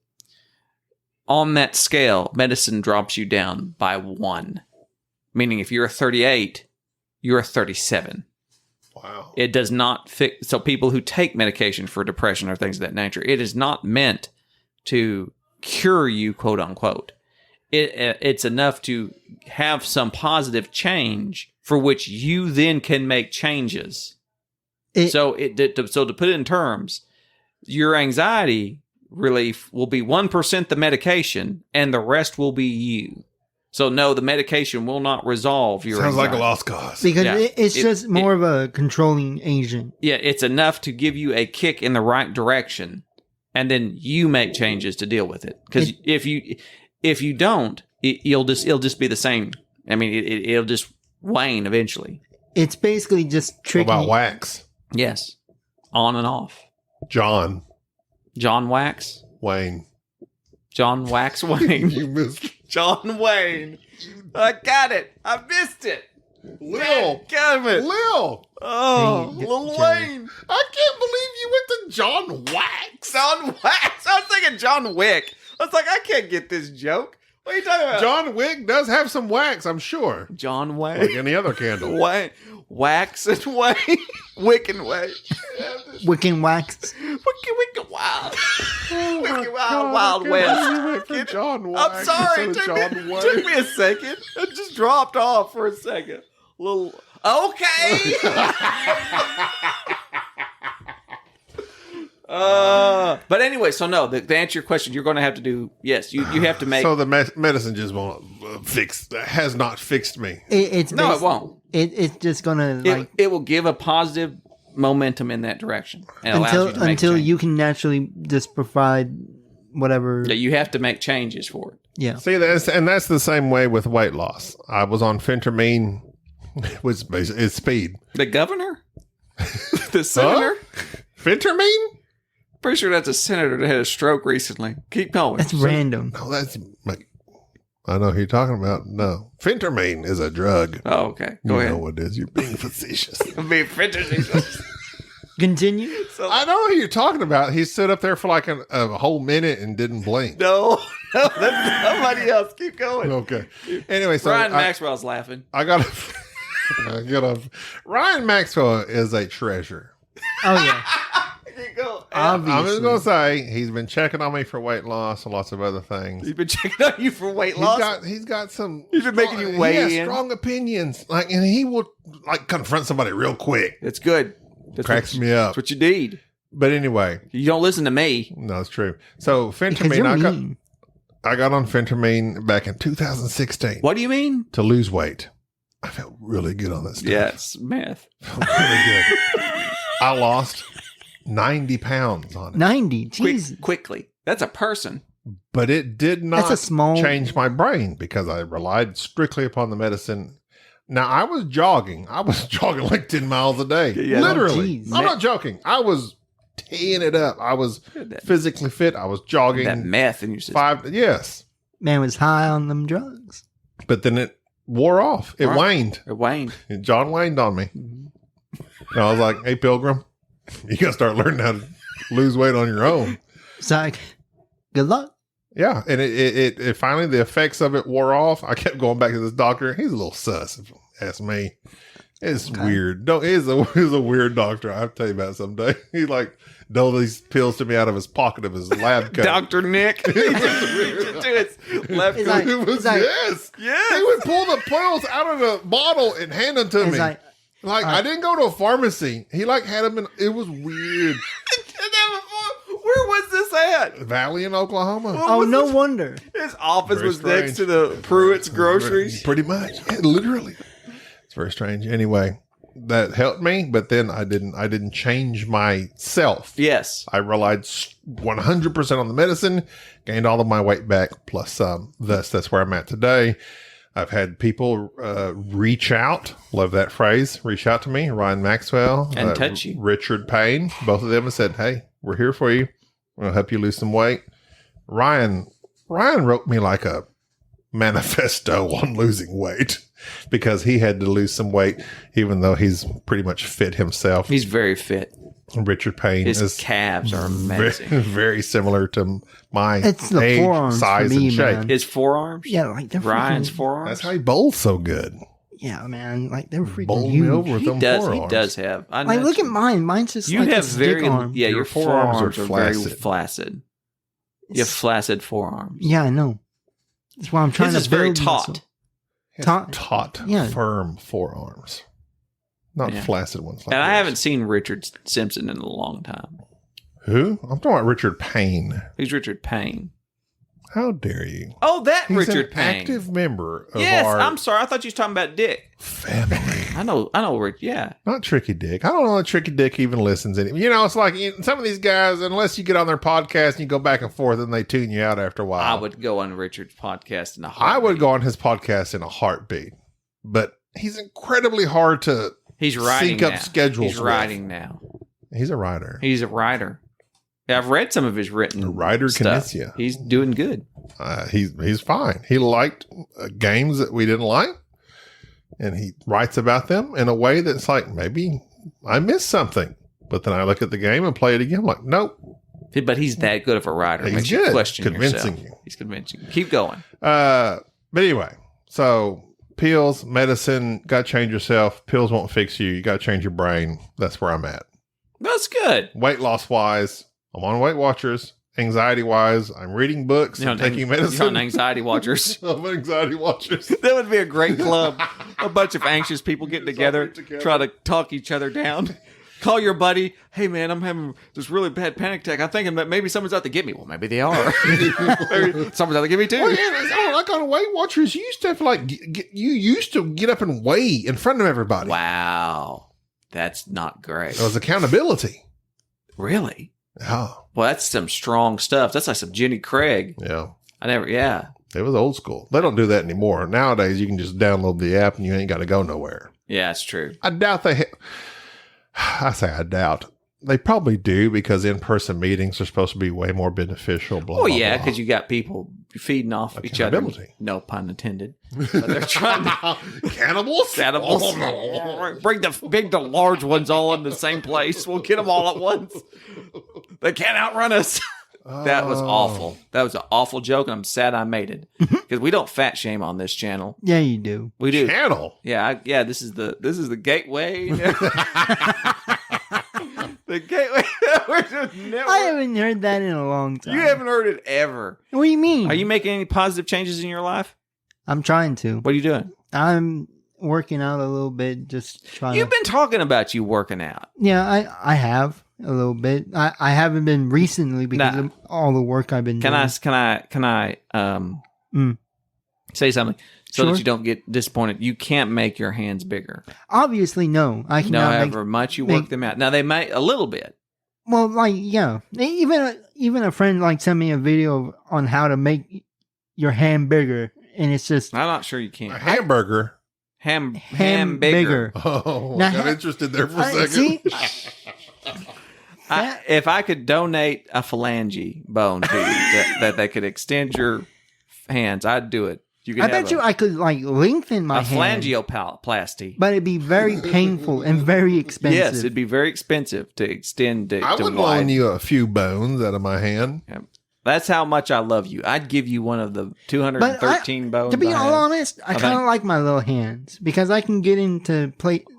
Speaker 2: On that scale, medicine drops you down by 1, meaning if you're a 38, you're a 37.
Speaker 1: Wow.
Speaker 2: It does not fix. So people who take medication for depression or things of that nature, it is not meant to cure you, quote unquote. It's enough to have some positive change for which you then can make changes. So to put it in terms, your anxiety relief will be 1% the medication, and the rest will be you. So no, the medication will not resolve your
Speaker 1: Sounds
Speaker 2: anxiety.
Speaker 1: like a lost cause.
Speaker 3: Because
Speaker 2: Yeah.
Speaker 3: it's just more of a controlling agent.
Speaker 2: Yeah, it's enough to give you a kick in the right direction, and then you make changes to deal with it. Because if you don't, it'll just be the same. I mean, it'll just wane eventually.
Speaker 3: It's basically just
Speaker 1: What
Speaker 3: tricky.
Speaker 1: about wax?
Speaker 2: Yes, on and off.
Speaker 1: John
Speaker 2: Wax
Speaker 1: Wayne.
Speaker 2: John Wax Wayne.
Speaker 1: You missed
Speaker 2: John Wayne. I got it. I missed it.
Speaker 1: Lil.
Speaker 2: Damn it.
Speaker 1: Lil.
Speaker 2: Oh,
Speaker 3: Hey,
Speaker 2: Lil
Speaker 3: Jerry.
Speaker 2: Wayne.
Speaker 1: I can't believe you went to John Wax.
Speaker 2: John Wax. I was thinking John Wick. I was like, I can't get this joke. What are you talking about?
Speaker 1: John Wick does have some wax, I'm sure.
Speaker 2: John
Speaker 1: Like
Speaker 2: Wayne.
Speaker 1: any other candle.
Speaker 2: Wayne. Wax and Wayne. Wick and Wayne.
Speaker 3: Wiccan wax.
Speaker 2: Wicked Wild. Wicked Wild,
Speaker 1: God,
Speaker 2: Wild
Speaker 1: I
Speaker 2: West.
Speaker 1: can't believe you went from John Wax
Speaker 2: I'm sorry. It
Speaker 1: instead of John Wayne.
Speaker 2: took me a second. It just dropped off for a second. Little. Okay. But anyway, so no, to answer your question, you're going to have to do, yes, you have to make.
Speaker 1: So the medicine just won't has not fixed me.
Speaker 3: It
Speaker 2: won't.
Speaker 3: It's just gonna
Speaker 2: It will give a positive momentum in that direction and allows you to make
Speaker 3: until
Speaker 2: change.
Speaker 3: you can naturally just provide whatever.
Speaker 2: Yeah, you have to make changes for it.
Speaker 3: Yeah.
Speaker 1: See, that's the same way with weight loss. I was on phentermine, which is speed.
Speaker 2: The governor? The senator?
Speaker 1: Phentermine?
Speaker 2: Pretty sure that's a senator that had a stroke recently. Keep going.
Speaker 3: That's random.
Speaker 1: No, that's like, I know who you're talking about. No, phentermine is a drug.
Speaker 2: Oh, okay. Go
Speaker 1: You
Speaker 2: ahead.
Speaker 1: know what it is. You're being facetious.
Speaker 3: Continue.
Speaker 1: I know who you're talking about. He stood up there for like a whole minute and didn't blink.
Speaker 2: No, that's somebody else. Keep going.
Speaker 1: Okay. Anyway, so
Speaker 2: Ryan Maxwell's laughing.
Speaker 1: I got Ryan Maxwell is a treasure.
Speaker 3: Oh yeah.
Speaker 2: Keep going.
Speaker 1: I'm just
Speaker 3: Obviously.
Speaker 1: gonna say he's been checking on me for weight loss and lots of other things.
Speaker 2: He's been checking on you for weight loss.
Speaker 1: He's got some.
Speaker 2: He's been making you weigh
Speaker 1: he has
Speaker 2: in.
Speaker 1: strong opinions, like, and he will like confront somebody real quick.
Speaker 2: It's good.
Speaker 1: Cracks me up.
Speaker 2: That's what you need.
Speaker 1: But anyway,
Speaker 2: You don't listen to me.
Speaker 1: no, it's true. So
Speaker 3: Because
Speaker 1: phentermine,
Speaker 3: you're mean.
Speaker 1: I got on phentermine back in 2016
Speaker 2: What do you mean?
Speaker 1: to lose weight. I felt really good on that stuff.
Speaker 2: Yes, meth.
Speaker 1: Felt really good. I lost 90 pounds on it,
Speaker 3: 90. Jesus.
Speaker 2: Quickly. That's a person.
Speaker 1: but it did not
Speaker 3: That's a small.
Speaker 1: change my brain because I relied strictly upon the medicine. Now, I was jogging. I was jogging like 10 miles a day.
Speaker 2: Yeah.
Speaker 1: Literally.
Speaker 3: Oh, geez.
Speaker 1: I'm not joking. I was teeing it up. I was
Speaker 2: That,
Speaker 1: physically fit. I was jogging
Speaker 2: that meth in your system.
Speaker 1: 5. Yes.
Speaker 3: Man was high on them drugs.
Speaker 1: But then it wore off. It
Speaker 2: Right.
Speaker 1: waned.
Speaker 2: It waned.
Speaker 1: John waned on me. And I was like, hey, Pilgrim, you got to start learning how to lose weight on your own.
Speaker 3: It's like, good luck.
Speaker 1: Yeah. And it finally, the effects of it wore off. I kept going back to this doctor. He's a little sus, if you ask me. It's weird. He's a weird doctor. I'll tell you about it someday. He like doled these pills to me out of his pocket of his lab coat.
Speaker 2: Dr. Nick. He just reached into his left
Speaker 3: It's
Speaker 2: coat.
Speaker 3: like-
Speaker 1: It was,
Speaker 3: it's like-
Speaker 1: yes.
Speaker 2: Yes.
Speaker 1: He would pull the pills out of the bottle and hand them to
Speaker 3: It's
Speaker 1: me.
Speaker 3: like,
Speaker 1: Like, I didn't go to a pharmacy. He like had them in, it was weird.
Speaker 2: Where was this at?
Speaker 1: Valley in Oklahoma.
Speaker 3: Oh, no wonder.
Speaker 2: His office
Speaker 1: Very
Speaker 2: was next
Speaker 1: strange.
Speaker 2: to the Pruitt's groceries.
Speaker 1: Pretty much. Yeah, literally. It's very strange. Anyway, that helped me, but then I didn't change myself.
Speaker 2: Yes.
Speaker 1: I relied 100% on the medicine, gained all of my weight back plus some. Thus, that's where I'm at today. I've had people reach out. Love that phrase. Reach out to me. Ryan Maxwell.
Speaker 2: And touch you.
Speaker 1: Richard Payne. Both of them have said, hey, we're here for you. We're going to help you lose some weight. Ryan wrote me like a manifesto on losing weight because he had to lose some weight, even though he's pretty much fit himself.
Speaker 2: He's very fit.
Speaker 1: Richard Payne
Speaker 2: His
Speaker 1: is
Speaker 2: calves are amazing.
Speaker 1: very similar to my
Speaker 3: It's the
Speaker 1: age,
Speaker 3: forearms
Speaker 1: size,
Speaker 3: for me,
Speaker 1: and shape.
Speaker 3: man.
Speaker 2: His forearms?
Speaker 3: Yeah, like they're
Speaker 2: Ryan's
Speaker 3: freaking,
Speaker 2: forearms?
Speaker 1: That's how he bowls so good.
Speaker 3: Yeah, man, like they're freaking
Speaker 1: Bowled me
Speaker 3: huge.
Speaker 1: over with
Speaker 2: He
Speaker 1: them
Speaker 2: does.
Speaker 1: forearms.
Speaker 2: He does have. I
Speaker 3: Like,
Speaker 2: know
Speaker 3: look at mine. Mine's just
Speaker 2: you
Speaker 3: like
Speaker 2: have
Speaker 3: a stick
Speaker 2: very
Speaker 3: arm.
Speaker 2: yeah. Your
Speaker 1: forearms
Speaker 2: forearms
Speaker 1: are
Speaker 2: are very
Speaker 1: flaccid.
Speaker 2: flaccid. You have flaccid forearms.
Speaker 3: Yeah, I know. That's why I'm trying
Speaker 2: His
Speaker 3: to
Speaker 2: is very
Speaker 3: build
Speaker 2: taut.
Speaker 3: muscle.
Speaker 1: He has
Speaker 3: Taut.
Speaker 1: taut,
Speaker 3: Yeah.
Speaker 1: firm forearms, not
Speaker 2: Yeah.
Speaker 1: flaccid ones. Like
Speaker 2: And I
Speaker 1: yours.
Speaker 2: haven't seen Richard Simpson in a long time.
Speaker 1: Who? I'm talking about Richard Payne.
Speaker 2: Who's Richard Payne?
Speaker 1: How dare you?
Speaker 2: Oh, that
Speaker 1: He's
Speaker 2: Richard
Speaker 1: an
Speaker 2: Payne.
Speaker 1: active member of
Speaker 2: Yes,
Speaker 1: our
Speaker 2: I'm sorry. I thought you was talking about Dick.
Speaker 1: family.
Speaker 2: I know, Rick. Yeah.
Speaker 1: Not Tricky Dick. I don't know if Tricky Dick even listens anymore. You know, it's like some of these guys, unless you get on their podcast and you go back and forth and they tune you out after a while.
Speaker 2: I would go on Richard's podcast in a
Speaker 1: I
Speaker 2: heartbeat.
Speaker 1: would go on his podcast in a heartbeat. But he's incredibly hard to
Speaker 2: He's writing
Speaker 1: sync up
Speaker 2: now.
Speaker 1: schedules
Speaker 2: He's
Speaker 1: with.
Speaker 2: writing now.
Speaker 1: He's a writer.
Speaker 2: He's a writer. Yeah, I've read some of his written
Speaker 1: A writer
Speaker 2: stuff.
Speaker 1: Kinesia.
Speaker 2: He's doing good.
Speaker 1: He's fine. He liked games that we didn't like, and he writes about them in a way that's like, maybe I missed something. But then I look at the game and play it again. I'm like, nope.
Speaker 2: But he's that good of a writer. It
Speaker 1: He's
Speaker 2: makes you
Speaker 1: good.
Speaker 2: question
Speaker 1: Convincing
Speaker 2: yourself.
Speaker 1: you.
Speaker 2: He's convincing you. Keep going.
Speaker 1: But anyway, so pills, medicine, got to change yourself. Pills won't fix you. You got to change your brain. That's where I'm at.
Speaker 2: That's good.
Speaker 1: Weight loss wise, I'm on Weight Watchers. Anxiety wise, I'm reading books and taking medicine.
Speaker 2: You're on Anxiety Watchers.
Speaker 1: I'm on Anxiety Watchers.
Speaker 2: That would be a great club. A bunch of anxious people getting together, try to talk each other down. Call your buddy. Hey, man, I'm having this really bad panic attack. I'm thinking that maybe someone's out to get me. Well, maybe they are. Maybe someone's out to get me too.
Speaker 1: Well, yeah, like on Weight Watchers, you used to have to you used to get up and weigh in front of everybody.
Speaker 2: Wow. That's not great.
Speaker 1: It was accountability.
Speaker 2: Really?
Speaker 1: Oh,
Speaker 2: Well, that's some strong stuff. That's like some Jenny Craig.
Speaker 1: yeah.
Speaker 2: Yeah.
Speaker 1: It was old school. They don't do that anymore. Nowadays, you can just download the app and you ain't got to go nowhere.
Speaker 2: Yeah, it's true.
Speaker 1: I doubt I say I doubt. They probably do because in-person meetings are supposed to be way more beneficial. Blah,
Speaker 2: Oh,
Speaker 1: blah,
Speaker 2: yeah,
Speaker 1: blah.
Speaker 2: because you got people feeding off each other.
Speaker 1: Accountability.
Speaker 2: No pun intended. But they're trying to...
Speaker 1: Cannibals?
Speaker 2: Animals. Bring the big to large ones all in the same place. We'll get them all at once. They can't outrun us. That was awful. That was an awful joke, and I'm sad I made it because we don't fat shame on this channel.
Speaker 3: Yeah, you do.
Speaker 2: We do.
Speaker 1: Channel.
Speaker 2: Yeah, this is the gateway. The gateway.
Speaker 3: I haven't heard that in a long time.
Speaker 2: You haven't heard it ever.
Speaker 3: What do you mean?
Speaker 2: Are you making any positive changes in your life?
Speaker 3: I'm trying to.
Speaker 2: What are you doing?
Speaker 3: I'm working out a little bit, just trying
Speaker 2: You've
Speaker 3: to.
Speaker 2: been talking about you working out.
Speaker 3: Yeah, I have a little bit. I haven't been recently because
Speaker 2: Nah.
Speaker 3: of all the work I've been
Speaker 2: Can
Speaker 3: doing.
Speaker 2: I say something so
Speaker 3: Sure.
Speaker 2: that you don't get disappointed? You can't make your hands bigger.
Speaker 3: Obviously, no. I
Speaker 2: No,
Speaker 3: cannot
Speaker 2: however much you work them out. Now they might a little bit.
Speaker 3: Well, like, yeah. Even a friend like sent me a video on how to make your hand bigger, and it's just
Speaker 2: I'm not sure you can.
Speaker 1: A hamburger.
Speaker 2: Ham bigger.
Speaker 1: Oh,
Speaker 3: Now,
Speaker 1: I got interested there for a second.
Speaker 3: See,
Speaker 2: If I could donate a phalange bone to you that they could extend your hands, I'd do it. You could
Speaker 3: I bet you I could like lengthen my
Speaker 2: a
Speaker 3: hand,
Speaker 2: phalangeoplasty.
Speaker 3: but it'd be very painful and very expensive.
Speaker 2: Yes, it'd be very expensive to extend to,
Speaker 1: I
Speaker 2: to
Speaker 1: would
Speaker 2: wide.
Speaker 1: loan you a few bones out of my hand.
Speaker 2: That's how much I love you. I'd give you one of the 213 bones.
Speaker 3: To be
Speaker 2: I
Speaker 3: all
Speaker 2: have.
Speaker 3: honest, I
Speaker 2: Okay.
Speaker 3: kind of like my little hands because I can get into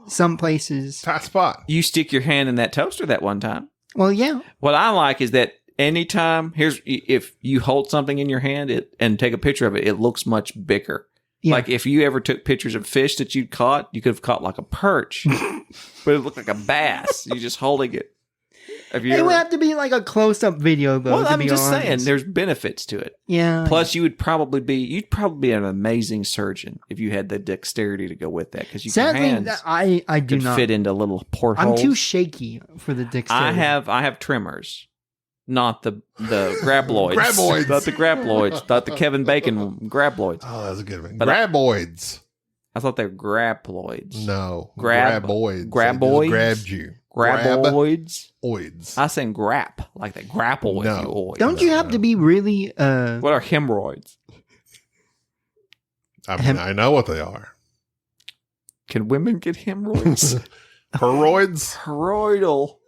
Speaker 3: some places.
Speaker 1: Tight spot.
Speaker 2: You stick your hand in that toaster that one time.
Speaker 3: Well, yeah.
Speaker 2: What I like is that anytime if you hold something in your hand and take a picture of it, it looks much bigger.
Speaker 3: Yeah.
Speaker 2: Like if you ever took pictures of fish that you'd caught, you could have caught like a perch, but it looked like a bass. You just holding it. Have you
Speaker 3: It
Speaker 2: ever?
Speaker 3: would have to be like a close-up video, though.
Speaker 2: Well,
Speaker 3: to
Speaker 2: I'm
Speaker 3: be
Speaker 2: just saying,
Speaker 3: honest.
Speaker 2: there's benefits to it.
Speaker 3: Yeah.
Speaker 2: Plus, you'd probably be an amazing surgeon if you had the dexterity to go with that, because your
Speaker 3: sadly,
Speaker 2: hands
Speaker 3: I do
Speaker 2: could
Speaker 3: not.
Speaker 2: fit into little portholes.
Speaker 3: I'm too shaky for the dexterity.
Speaker 2: I have trimmers, not the grabloids,
Speaker 1: Graboids.
Speaker 2: not the grabloids, not the Kevin Bacon grabloids.
Speaker 1: Oh, that's a good one.
Speaker 2: But
Speaker 1: Graboids.
Speaker 2: I thought they were grabloids.
Speaker 1: No.
Speaker 2: Graboids?
Speaker 1: Graboids. They just grabbed you.
Speaker 2: Graboids.
Speaker 1: Graboids.
Speaker 2: I saying grap, like they grapple with
Speaker 1: No.
Speaker 2: you. Oid.
Speaker 3: Don't you have to be really?
Speaker 2: What are hemorrhoids?
Speaker 1: I mean, I know what they are.
Speaker 2: Can women get hemorrhoids?
Speaker 1: Heroids?
Speaker 2: Heroidal.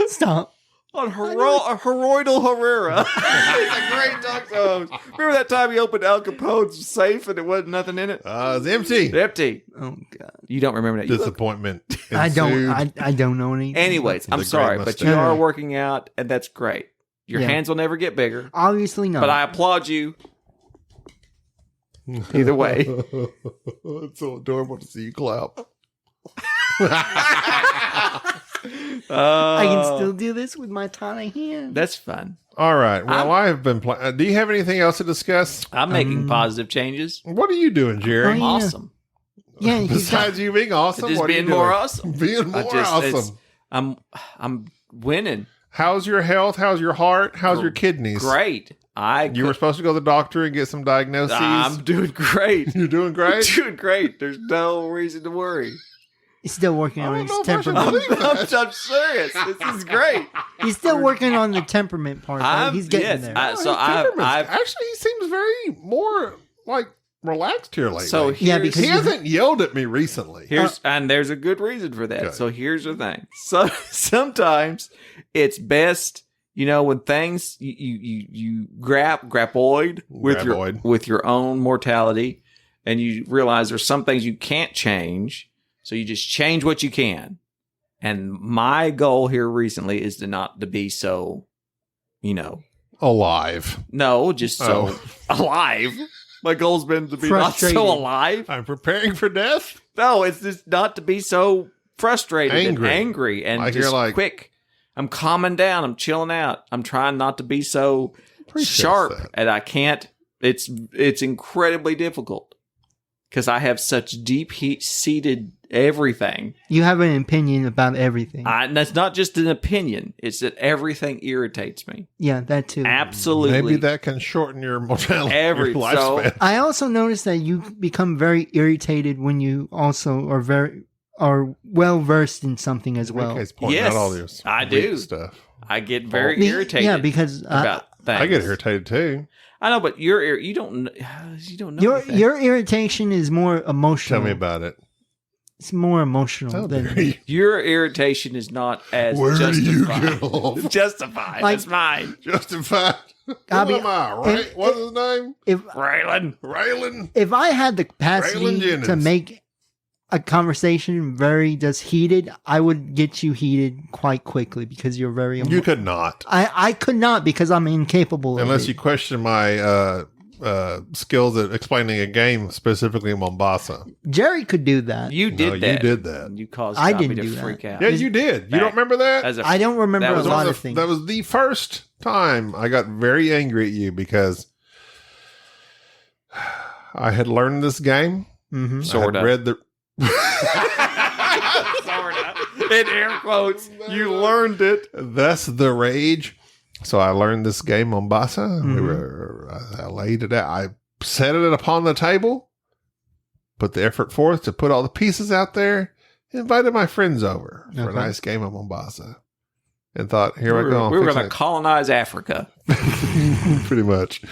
Speaker 3: Stop.
Speaker 2: On Heroidal Herrera. He's a great talk show. Remember that time he opened Al Capone's safe and it wasn't nothing in it?
Speaker 1: It's empty.
Speaker 2: Empty.
Speaker 3: Oh God.
Speaker 2: You don't remember that. You look-
Speaker 1: Disappointment.
Speaker 3: I don't.
Speaker 1: ensued.
Speaker 3: I don't know anything.
Speaker 2: Anyways, I'm
Speaker 1: The
Speaker 2: sorry,
Speaker 1: great
Speaker 2: but you
Speaker 3: mustache.
Speaker 2: are working out and that's great. Your
Speaker 3: Yeah.
Speaker 2: hands will never get bigger,
Speaker 3: Obviously not.
Speaker 2: but I applaud you. Either way.
Speaker 1: It's so adorable to see you clap.
Speaker 3: I can still do this with my tiny hand.
Speaker 2: That's fun.
Speaker 1: All right. Well, I have been playing. Do you have anything else to discuss?
Speaker 2: I'm making positive changes.
Speaker 1: What are you doing, Jerry?
Speaker 3: Oh, yeah.
Speaker 2: Awesome.
Speaker 3: Yeah, he's got,
Speaker 1: Besides you being awesome,
Speaker 2: Just
Speaker 1: what are you
Speaker 2: being more
Speaker 1: doing?
Speaker 2: awesome.
Speaker 1: Being more awesome.
Speaker 2: I'm winning.
Speaker 1: How's your health? How's your heart? How's your kidneys?
Speaker 2: Great.
Speaker 1: You were supposed to go to the doctor and get some diagnoses.
Speaker 2: I'm doing great.
Speaker 1: You're doing great.
Speaker 2: Doing great. There's no reason to worry.
Speaker 3: he's still working
Speaker 1: I
Speaker 3: on
Speaker 1: don't
Speaker 3: his
Speaker 1: know if I should
Speaker 3: temperament.
Speaker 1: believe that.
Speaker 2: I'm serious. This is great.
Speaker 3: He's still working on the temperament part. Though. He's getting there.
Speaker 1: Oh, his temperament's- actually, he seems very more like relaxed here lately.
Speaker 2: So
Speaker 3: Yeah, because
Speaker 1: he hasn't yelled at me recently.
Speaker 2: and there's a good reason for that.
Speaker 1: Good.
Speaker 2: So here's the thing. So sometimes it's best, when things you grapoid
Speaker 1: Graboid.
Speaker 2: with your own mortality, and you realize there's some things you can't change, so you just change what you can. And my goal here recently is to be so,
Speaker 1: Alive.
Speaker 2: no, just so alive. My goal's been to be not
Speaker 3: Frustrated.
Speaker 2: so alive.
Speaker 1: I'm preparing for death.
Speaker 2: No, it's just not to be so frustrated and angry and
Speaker 1: Like
Speaker 2: just
Speaker 1: you're like-
Speaker 2: quick. I'm calming down. I'm chilling out. I'm trying not to be so
Speaker 1: Appreciates
Speaker 2: sharp,
Speaker 1: that.
Speaker 2: and I can't. It's incredibly difficult because I have such deep seated everything.
Speaker 3: You have an opinion about everything.
Speaker 2: And that's not just an opinion. It's that everything irritates me.
Speaker 3: Yeah, that too.
Speaker 2: Absolutely.
Speaker 1: Maybe that can shorten your mortality,
Speaker 2: Every-
Speaker 1: your lifespan.
Speaker 3: I also noticed that you become very irritated when you also are well versed in something as well.
Speaker 1: Enrique's pointing
Speaker 2: Yes,
Speaker 1: out all this
Speaker 2: I
Speaker 1: weak
Speaker 2: do.
Speaker 1: stuff.
Speaker 2: I get very
Speaker 3: Be-
Speaker 2: irritated.
Speaker 3: Yeah, because
Speaker 2: about things.
Speaker 1: I get irritated too.
Speaker 2: I know, but you don't know. anything.
Speaker 3: your irritation is more emotional.
Speaker 1: Tell me about it.
Speaker 3: It's more emotional
Speaker 1: How
Speaker 3: than
Speaker 1: dare you.
Speaker 2: Your irritation is not as
Speaker 1: Where do you
Speaker 2: justified.
Speaker 1: get off?
Speaker 2: Justified.
Speaker 3: Like-
Speaker 2: That's mine.
Speaker 1: Justified. Who
Speaker 3: Gaby,
Speaker 1: am I? Right? What's his name?
Speaker 2: Raylan.
Speaker 1: Raylan.
Speaker 3: if I had the capacity
Speaker 1: Raylan Jennings.
Speaker 3: to make a conversation very just heated, I would get you heated quite quickly because you're very.
Speaker 1: You could not.
Speaker 3: I could not because I'm incapable.
Speaker 1: Unless
Speaker 3: of
Speaker 1: you
Speaker 3: it.
Speaker 1: question my skills at explaining a game, specifically in Mombasa.
Speaker 3: Jerry could do that.
Speaker 2: You did
Speaker 1: No,
Speaker 2: that.
Speaker 1: you did that.
Speaker 2: You caused
Speaker 3: I
Speaker 2: Gaby
Speaker 3: didn't
Speaker 2: to
Speaker 3: do that.
Speaker 2: freak out.
Speaker 1: Yeah, you did. You don't remember that?
Speaker 2: As a-
Speaker 3: I don't remember
Speaker 2: That
Speaker 3: a
Speaker 2: was
Speaker 3: lot
Speaker 1: One
Speaker 3: of
Speaker 1: of the-
Speaker 3: things.
Speaker 1: that was the first time I got very angry at you because I had learned this game.
Speaker 3: Mhm.
Speaker 2: Sorta.
Speaker 1: I had read the.
Speaker 2: Sorta. In air quotes. You learned it.
Speaker 1: That's the rage. So I learned this game Mombasa. I laid it out. I set it upon the table, put the effort forth to put all the pieces out there, invited my friends over for a
Speaker 3: Okay.
Speaker 1: nice game of Mombasa, and thought, here I
Speaker 2: We
Speaker 1: go.
Speaker 2: were going to colonize Africa.
Speaker 1: Pretty much.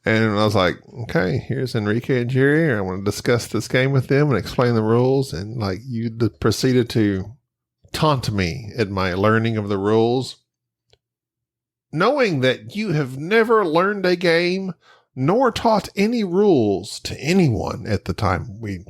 Speaker 1: And I was like, okay, here's Enrique and Jerry. I want to discuss this game with them and explain the rules. And like you proceeded to taunt me at my learning of the rules, knowing that you have never learned a game nor taught any rules to anyone at the time we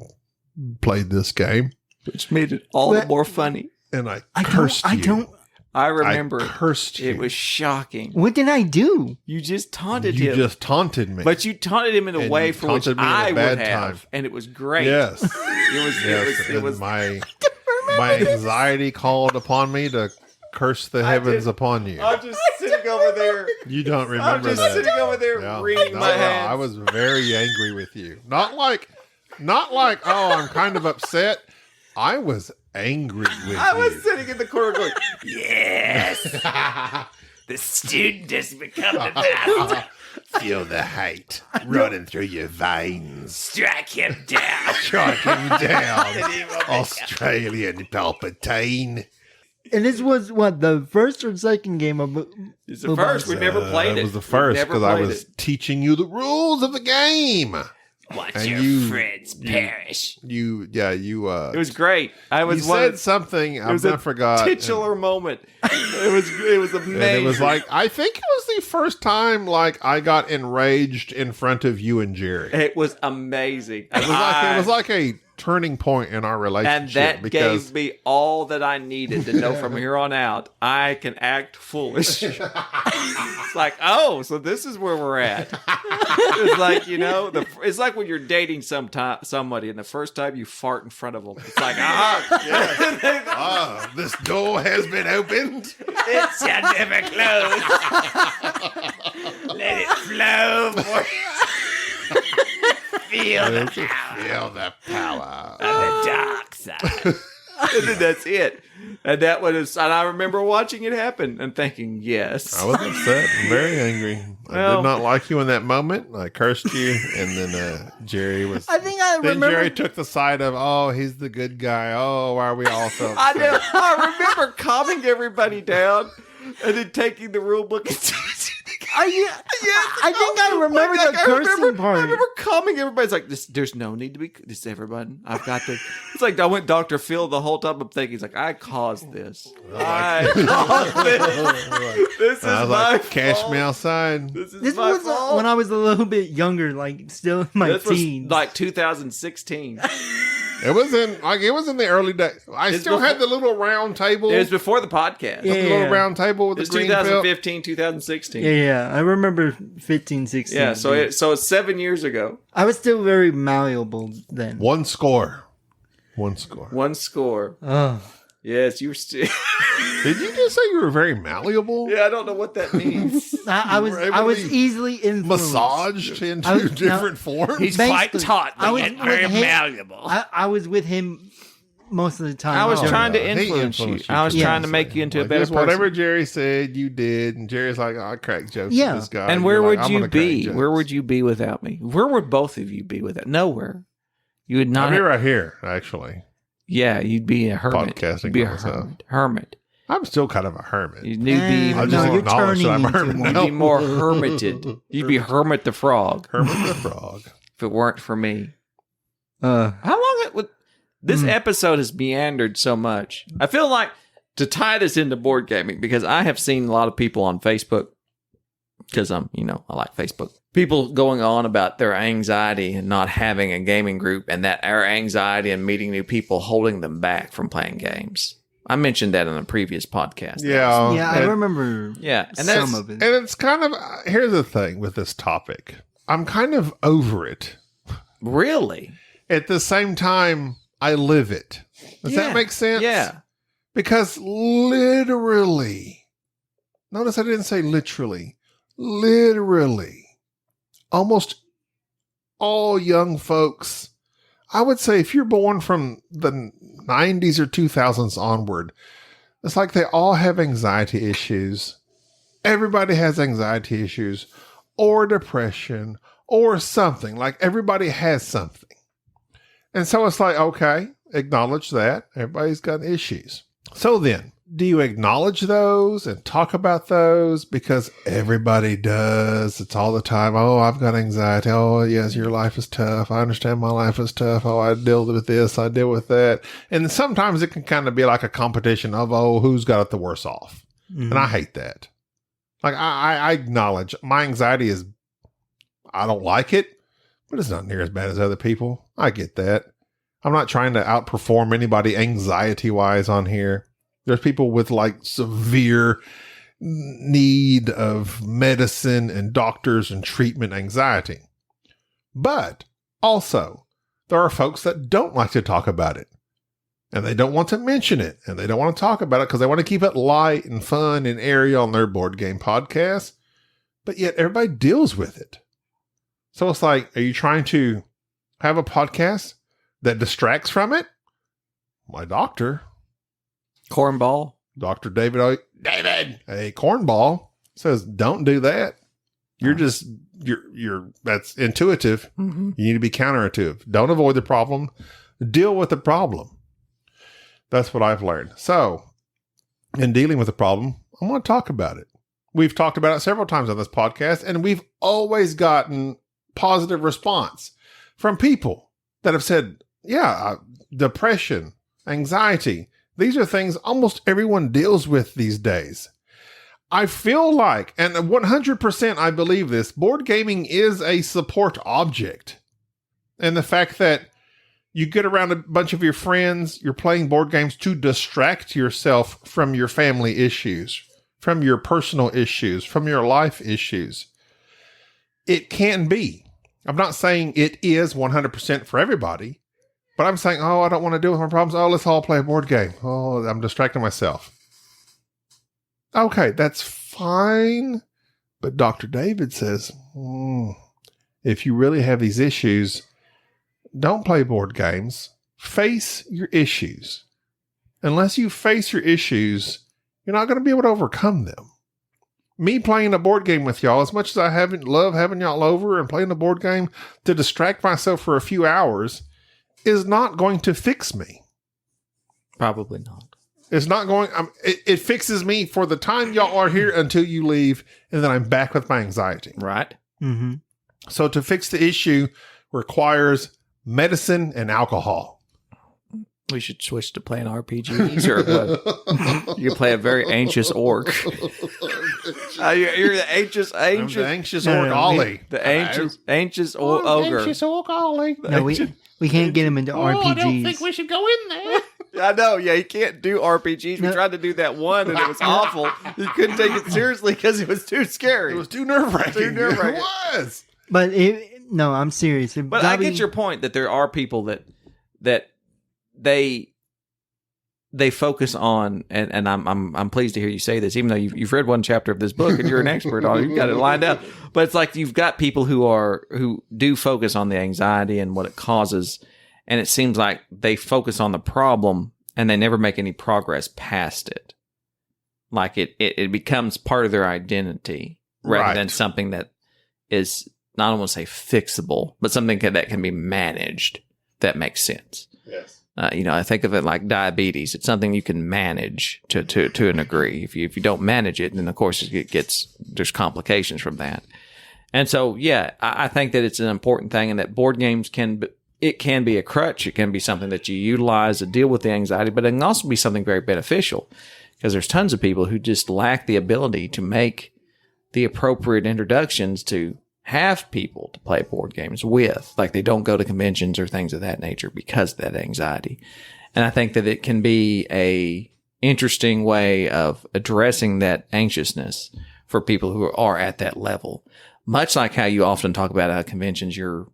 Speaker 1: played this game.
Speaker 2: Which made it all the
Speaker 3: Well-
Speaker 2: more funny.
Speaker 1: And I
Speaker 3: I
Speaker 1: cursed
Speaker 3: don't. I
Speaker 1: you.
Speaker 3: don't.
Speaker 2: I remember.
Speaker 1: I cursed you.
Speaker 2: It was shocking.
Speaker 3: What did I do?
Speaker 2: You just taunted
Speaker 1: You
Speaker 2: him.
Speaker 1: just taunted me.
Speaker 2: But you taunted him in a
Speaker 1: And
Speaker 2: way
Speaker 1: you
Speaker 2: for which
Speaker 1: taunted me in a
Speaker 2: I
Speaker 1: bad
Speaker 2: would have,
Speaker 1: time.
Speaker 2: and it was great.
Speaker 1: Yes.
Speaker 2: It was.
Speaker 1: my anxiety called upon me to curse the heavens upon you.
Speaker 2: I'm just sitting over there.
Speaker 1: You don't remember
Speaker 2: I'm just
Speaker 1: that.
Speaker 2: sitting over there
Speaker 1: Yeah.
Speaker 2: wringing
Speaker 1: No,
Speaker 2: my
Speaker 1: no,
Speaker 2: hands.
Speaker 1: I was very angry with you. Not like, oh, I'm kind of upset. I was angry with you.
Speaker 2: I was sitting in the corner going, yes, the student has become the master.
Speaker 1: Feel the hate running through your veins.
Speaker 2: Strike him down.
Speaker 1: Strike him down, Australian Palpatine.
Speaker 3: And this was what, the first or second game of
Speaker 2: It's the first. We never played it.
Speaker 1: It was the first
Speaker 2: We never
Speaker 1: because I
Speaker 2: played
Speaker 1: was
Speaker 2: it.
Speaker 1: teaching you the rules of the game.
Speaker 2: Watch
Speaker 1: And
Speaker 2: your
Speaker 1: you-
Speaker 2: friends perish.
Speaker 1: You
Speaker 2: It was great. I
Speaker 1: you
Speaker 2: was one
Speaker 1: said
Speaker 2: of,
Speaker 1: something.
Speaker 2: it was
Speaker 1: I forgot.
Speaker 2: titular moment. It was amazing.
Speaker 1: And it was like, I think it was the first time like I got enraged in front of you and Jerry.
Speaker 2: It was amazing.
Speaker 1: It was like a turning point in our relationship.
Speaker 2: And that
Speaker 1: because
Speaker 2: gave me all that I needed to know from here on out. I can act foolish. It's like, oh, so this is where we're at. It's like, it's like when you're dating somebody and the first time you fart in front of them. It's like,
Speaker 1: this door has been opened.
Speaker 2: it shall never close. Let it flow. Feel the power
Speaker 1: Feel the power.
Speaker 2: of the dark side. And then that's it. And and I remember watching it happen and thinking, yes.
Speaker 1: I was upset and very angry. I
Speaker 2: Well-
Speaker 1: did not like you in that moment. I cursed you, and then Jerry was.
Speaker 3: I think I
Speaker 1: Then
Speaker 3: remember.
Speaker 1: Jerry took the side of, oh, he's the good guy. Oh, why are we all so
Speaker 2: I
Speaker 1: upset?
Speaker 2: know. I remember calming everybody down and then taking the rule book and
Speaker 3: I think I remember the cursing part.
Speaker 2: I remember calming everybody. It's like, there's no need to be. This everybody. I've got to. It's like I went Dr. Phil the whole time. I'm thinking, he's like, I caused this. I caused this. This is
Speaker 1: I was
Speaker 2: my
Speaker 1: like, cash
Speaker 2: fault.
Speaker 1: me outside.
Speaker 2: This is
Speaker 3: This
Speaker 2: my
Speaker 3: was
Speaker 2: fault.
Speaker 3: when I was a little bit younger, like still in my
Speaker 2: This was
Speaker 3: teens.
Speaker 2: like 2016.
Speaker 1: It was in the early days. I
Speaker 2: It's
Speaker 1: still had
Speaker 2: before-
Speaker 1: the little round table.
Speaker 2: It was before the podcast.
Speaker 3: Yeah.
Speaker 1: The little round table with
Speaker 2: It's
Speaker 1: the green felt.
Speaker 2: 2015, 2016.
Speaker 3: yeah, I remember 15, 16.
Speaker 2: Yeah, so it's 7 years ago.
Speaker 3: I was still very malleable then.
Speaker 1: One score.
Speaker 2: One score.
Speaker 3: Oh.
Speaker 2: Yes, you were still.
Speaker 1: Did you just say you were very malleable?
Speaker 2: Yeah, I don't know what that means.
Speaker 3: I was
Speaker 1: were able
Speaker 3: I
Speaker 1: to
Speaker 3: was
Speaker 1: be
Speaker 3: easily influenced.
Speaker 1: Massaged into
Speaker 3: I was-
Speaker 1: different forms?
Speaker 2: He's quite
Speaker 3: Basically,
Speaker 2: taut,
Speaker 3: I
Speaker 2: but
Speaker 3: was
Speaker 2: yet
Speaker 3: with
Speaker 2: very
Speaker 3: him-
Speaker 2: malleable.
Speaker 3: I was with him most of the time.
Speaker 2: I was
Speaker 1: Oh,
Speaker 2: trying to
Speaker 1: yeah. He
Speaker 2: influence you.
Speaker 1: influenced you
Speaker 2: I was
Speaker 1: for
Speaker 2: trying to
Speaker 1: sure.
Speaker 2: make you into a
Speaker 1: Like,
Speaker 2: better
Speaker 1: just
Speaker 2: person.
Speaker 1: whatever Jerry said, you did. And Jerry's like, I crack jokes
Speaker 3: Yeah.
Speaker 1: with this guy.
Speaker 2: And
Speaker 1: you're
Speaker 2: where
Speaker 1: like,
Speaker 2: would
Speaker 1: I'm
Speaker 2: you
Speaker 1: gonna crack
Speaker 2: be?
Speaker 1: jokes.
Speaker 2: Where would you be without me? Where would both of you be without? Nowhere. You would not.
Speaker 1: I'd be right here, actually.
Speaker 2: Yeah, you'd be a hermit.
Speaker 1: Podcasting
Speaker 2: You'd be a
Speaker 1: by myself.
Speaker 2: hermit.
Speaker 1: I'm still kind of a hermit.
Speaker 2: You'd be
Speaker 1: I
Speaker 2: even
Speaker 1: just
Speaker 3: no,
Speaker 2: more,
Speaker 3: you're
Speaker 1: acknowledge that I'm a
Speaker 3: turning
Speaker 1: hermit
Speaker 3: into
Speaker 1: now.
Speaker 2: you'd be more hermited. You'd be Hermit the Frog
Speaker 1: Hermit the Frog.
Speaker 2: if it weren't for me.
Speaker 3: Uh,
Speaker 2: How long it would this episode has meandered so much? I feel like to tie this into board gaming, because I have seen a lot of people on Facebook, because I like Facebook. People going on about their anxiety and not having a gaming group, and that our anxiety and meeting new people holding them back from playing games. I mentioned that in a previous podcast.
Speaker 1: Yeah.
Speaker 3: yeah, I
Speaker 1: and,
Speaker 3: remember
Speaker 2: Yeah. And
Speaker 3: some
Speaker 2: that's
Speaker 3: of it.
Speaker 1: and it's kind of, here's the thing with this topic. I'm kind of over it.
Speaker 2: really.
Speaker 1: At the same time, I live it. Does
Speaker 2: Yeah.
Speaker 1: that make sense?
Speaker 2: Yeah.
Speaker 1: Because literally, notice I didn't say literally, almost all young folks, I would say if you're born from the 90s or 2000s onward, it's like they all have anxiety issues. Everybody has anxiety issues or depression or something. Like everybody has something. And so it's like, okay, acknowledge that. Everybody's got issues. So then, do you acknowledge those and talk about those? Because everybody does. It's all the time. Oh, I've got anxiety. Oh, yes, your life is tough. I understand my life is tough. Oh, I deal with this. I deal with that. And sometimes it can kind of be like a competition of, oh, who's got it the worse off?
Speaker 3: Mhm.
Speaker 1: And I hate that. Like, I acknowledge my anxiety is, I don't like it, but it's not near as bad as other people. I get that. I'm not trying to outperform anybody anxiety-wise on here. There's people with like severe need of medicine and doctors and treatment anxiety. But also, there are folks that don't like to talk about it. And they don't want to mention it. And they don't want to talk about it because they want to keep it light and fun and airy on their board game podcast. But yet everybody deals with it. So it's like, are you trying to have a podcast that distracts from it? My doctor,
Speaker 2: Cornball.
Speaker 1: Dr. David, a cornball, says, don't do that. You're that's intuitive.
Speaker 2: Mm-hmm.
Speaker 1: You need to be counterintuitive. Don't avoid the problem. Deal with the problem. That's what I've learned. So, in dealing with the problem, I want to talk about it. We've talked about it several times on this podcast, and we've always gotten positive response from people that have said, yeah, depression, anxiety, these are things almost everyone deals with these days. I feel like, and 100% I believe this, board gaming is a support object. And the fact that you get around a bunch of your friends, you're playing board games to distract yourself from your family issues, from your personal issues, from your life issues. It can be. I'm not saying it is 100% for everybody, but I'm saying, oh, I don't want to deal with my problems. Oh, let's all play a board game. Oh, I'm distracting myself. Okay, that's fine. But Dr. David says, if you really have these issues, don't play board games. Face your issues. Unless you face your issues, you're not going to be able to overcome them. Me playing a board game with y'all, as much as I love having y'all over and playing a board game to distract myself for a few hours, is not going to fix me.
Speaker 2: Probably not.
Speaker 1: It's not going, it fixes me for the time y'all are here until you leave, and then I'm back with my anxiety.
Speaker 2: Right.
Speaker 3: Mm-hmm.
Speaker 1: So to fix the issue requires medicine and alcohol.
Speaker 2: We should switch to playing RPGs or what? You play a very anxious orc. You're the anxious.
Speaker 1: I'm the anxious
Speaker 3: No,
Speaker 1: orc
Speaker 3: no,
Speaker 1: Ollie.
Speaker 2: The anxious ogre.
Speaker 1: Anxious orc Ollie.
Speaker 3: No, we can't get him into RPGs.
Speaker 1: I don't think we should go in there.
Speaker 2: I know. Yeah, you can't do RPGs. We tried to do that one, and it was awful. You couldn't take it seriously because it was too scary.
Speaker 1: It was too nerve-wracking. It was.
Speaker 3: But no, I'm serious.
Speaker 2: But I get your point that there are people that they focus on, and I'm pleased to hear you say this, even though you've read one chapter of this book and you're an expert on it, you've got it lined out. But it's like you've got people who do focus on the anxiety and what it causes, and it seems like they focus on the problem and they never make any progress past it. Like it becomes part of their identity rather than something that is, not I don't want to say fixable, but something that can be managed. That makes sense.
Speaker 1: Yes.
Speaker 2: I think of it like diabetes. It's something you can manage to a degree. If you don't manage it, then of course there's complications from that. And so, yeah, I think that it's an important thing, and that board games can be a crutch. It can be something that you utilize to deal with the anxiety, but it can also be something very beneficial, because there's tons of people who just lack the ability to make the appropriate introductions to have people to play board games with. Like, they don't go to conventions or things of that nature because of that anxiety. And I think that it can be a interesting way of addressing that anxiousness for people who are at that level. Much like how you often talk about at conventions, you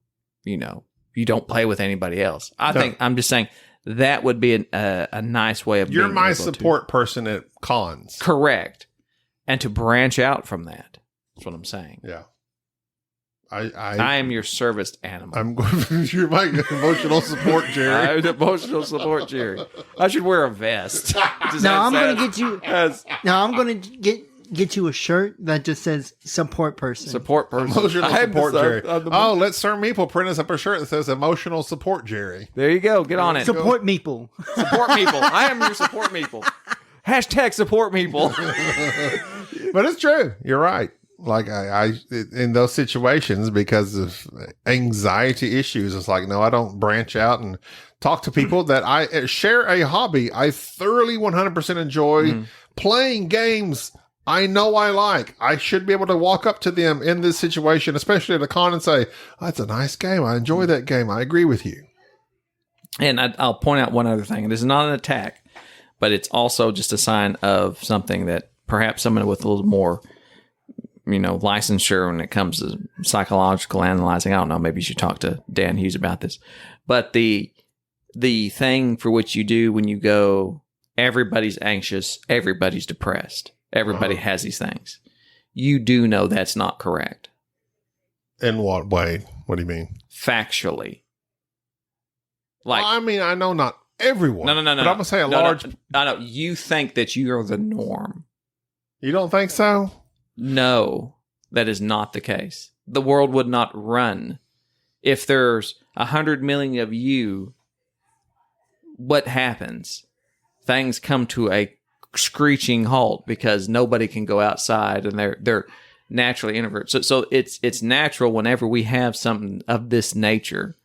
Speaker 2: don't play with anybody else. I'm just saying that would be a nice way of
Speaker 1: You're
Speaker 2: being
Speaker 1: my
Speaker 2: able
Speaker 1: support person at cons.
Speaker 2: Correct. And to branch out from that. That's what I'm saying.
Speaker 1: Yeah.
Speaker 2: I am your serviced animal.
Speaker 1: You're my emotional support, Jerry.
Speaker 2: I'm emotional support, Jerry. I should wear a vest.
Speaker 3: Now I'm going to get you a shirt that just says support person.
Speaker 2: Support person.
Speaker 1: Emotional support, Jerry. Let Sir Meeple print us up a shirt that says emotional support, Jerry.
Speaker 2: There you go. Get on it.
Speaker 3: Support meeple.
Speaker 2: Support meeple. I am your support meeple. Hashtag support meeple.
Speaker 1: But it's true. You're right. Like I in those situations, because of anxiety issues, it's like, no, I don't branch out and talk to people that I share a hobby I thoroughly 100% enjoy playing games I know I like. I should be able to walk up to them in this situation, especially at a con, and say, oh, that's a nice game. I enjoy that game. I agree with you.
Speaker 2: And I'll point out one other thing. It is not an attack, but it's also just a sign of something that perhaps someone with a little more, licensure when it comes to psychological analyzing. I don't know. Maybe you should talk to Dan Hughes about this. But the thing for which you do when you go, everybody's anxious, everybody's depressed, everybody has these things. You do know that's not correct.
Speaker 1: In what way? What do you mean?
Speaker 2: Factually.
Speaker 1: Well, I know not everyone.
Speaker 2: No.
Speaker 1: But I'm going to say large...
Speaker 2: No. You think that you are the norm.
Speaker 1: You don't think so?
Speaker 2: No, that is not the case. The world would not run. If there's 100 million of you, what happens? Things come to a screeching halt because nobody can go outside and they're naturally introverts. So it's natural whenever we have something of this nature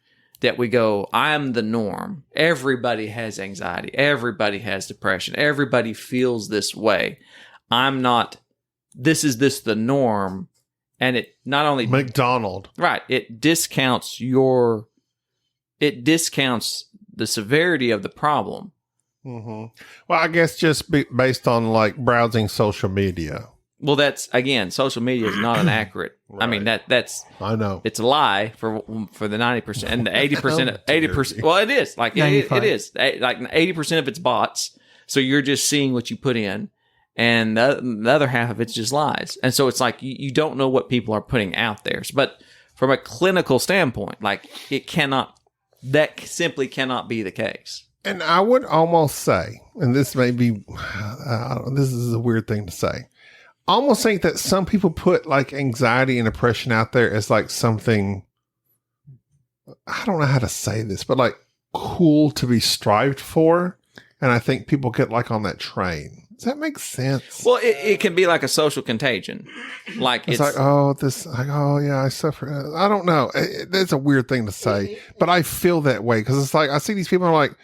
Speaker 2: that we go, I'm the norm. Everybody has anxiety. Everybody has depression. Everybody feels this way. I'm not. This is the norm. And it not only
Speaker 1: McDonald.
Speaker 2: Right. It discounts the severity of the problem.
Speaker 1: Mm-hmm. Well, I guess just based on like browsing social media.
Speaker 2: Well, that's again, social media is not an accurate.
Speaker 1: Right.
Speaker 2: I mean that's.
Speaker 1: I know
Speaker 2: it's a lie for the 90% and the 80%. 80%. Well, it is like it is like 80% of it's bots. So you're just seeing what you put in, and the other half of it's just lies. And so it's like you don't know what people are putting out there. But from a clinical standpoint, like that simply cannot be the case.
Speaker 1: And I would almost say, and this may be, this is a weird thing to say. I almost think that some people put like anxiety and depression out there as like something, I don't know how to say this, but like cool to be strived for. And I think people get like on that train. Does that make sense?
Speaker 2: Well, it can be like a social contagion. Like
Speaker 1: it's like, oh yeah, I suffer. I don't know. It's a weird thing to say, but I feel that way because it's like, I see these people and I'm like,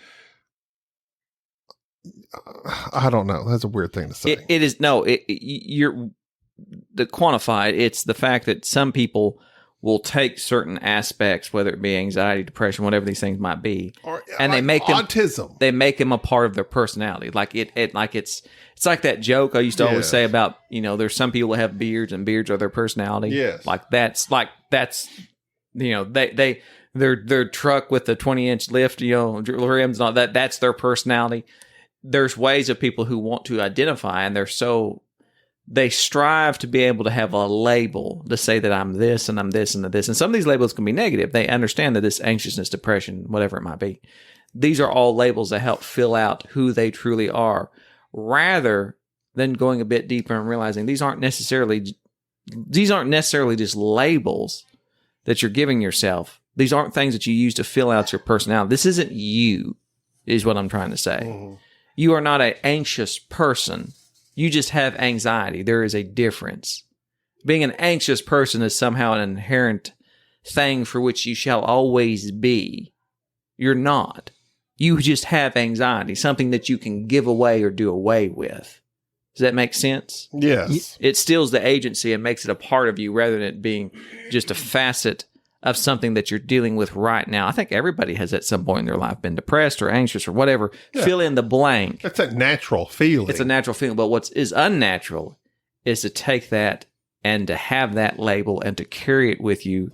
Speaker 1: I don't know. That's a weird thing to say.
Speaker 2: It is you're the quantified. It's the fact that some people will take certain aspects, whether it be anxiety, depression, whatever these things might be, and they make
Speaker 1: autism.
Speaker 2: They make them a part of their personality. Like it's like that joke I used to always say about there's some people that have beards and beards are their personality.
Speaker 1: Yes,
Speaker 2: that's their truck with the 20-inch lift, rims and all that. That's their personality. There's ways of people who want to identify, and they strive to be able to have a label to say that I'm this and I'm this and this. And some of these labels can be negative. They understand that this anxiousness, depression, whatever it might be. These are all labels that help fill out who they truly are, rather than going a bit deeper and realizing these aren't necessarily just labels that you're giving yourself. These aren't things that you use to fill out your personality. This isn't you, is what I'm trying to say. Mm-hmm. You are not an anxious person. You just have anxiety. There is a difference. Being an anxious person is somehow an inherent thing for which you shall always be. You're not. You just have anxiety, something that you can give away or do away with. Does that make sense?
Speaker 1: Yes.
Speaker 2: It steals the agency and makes it a part of you rather than it being just a facet of something that you're dealing with right now. I think everybody has at some point in their life been depressed or anxious or whatever. Yeah. Fill in the blank.
Speaker 1: It's a natural feeling.
Speaker 2: It's a natural feeling. But what is unnatural is to take that and to have that label and to carry it with you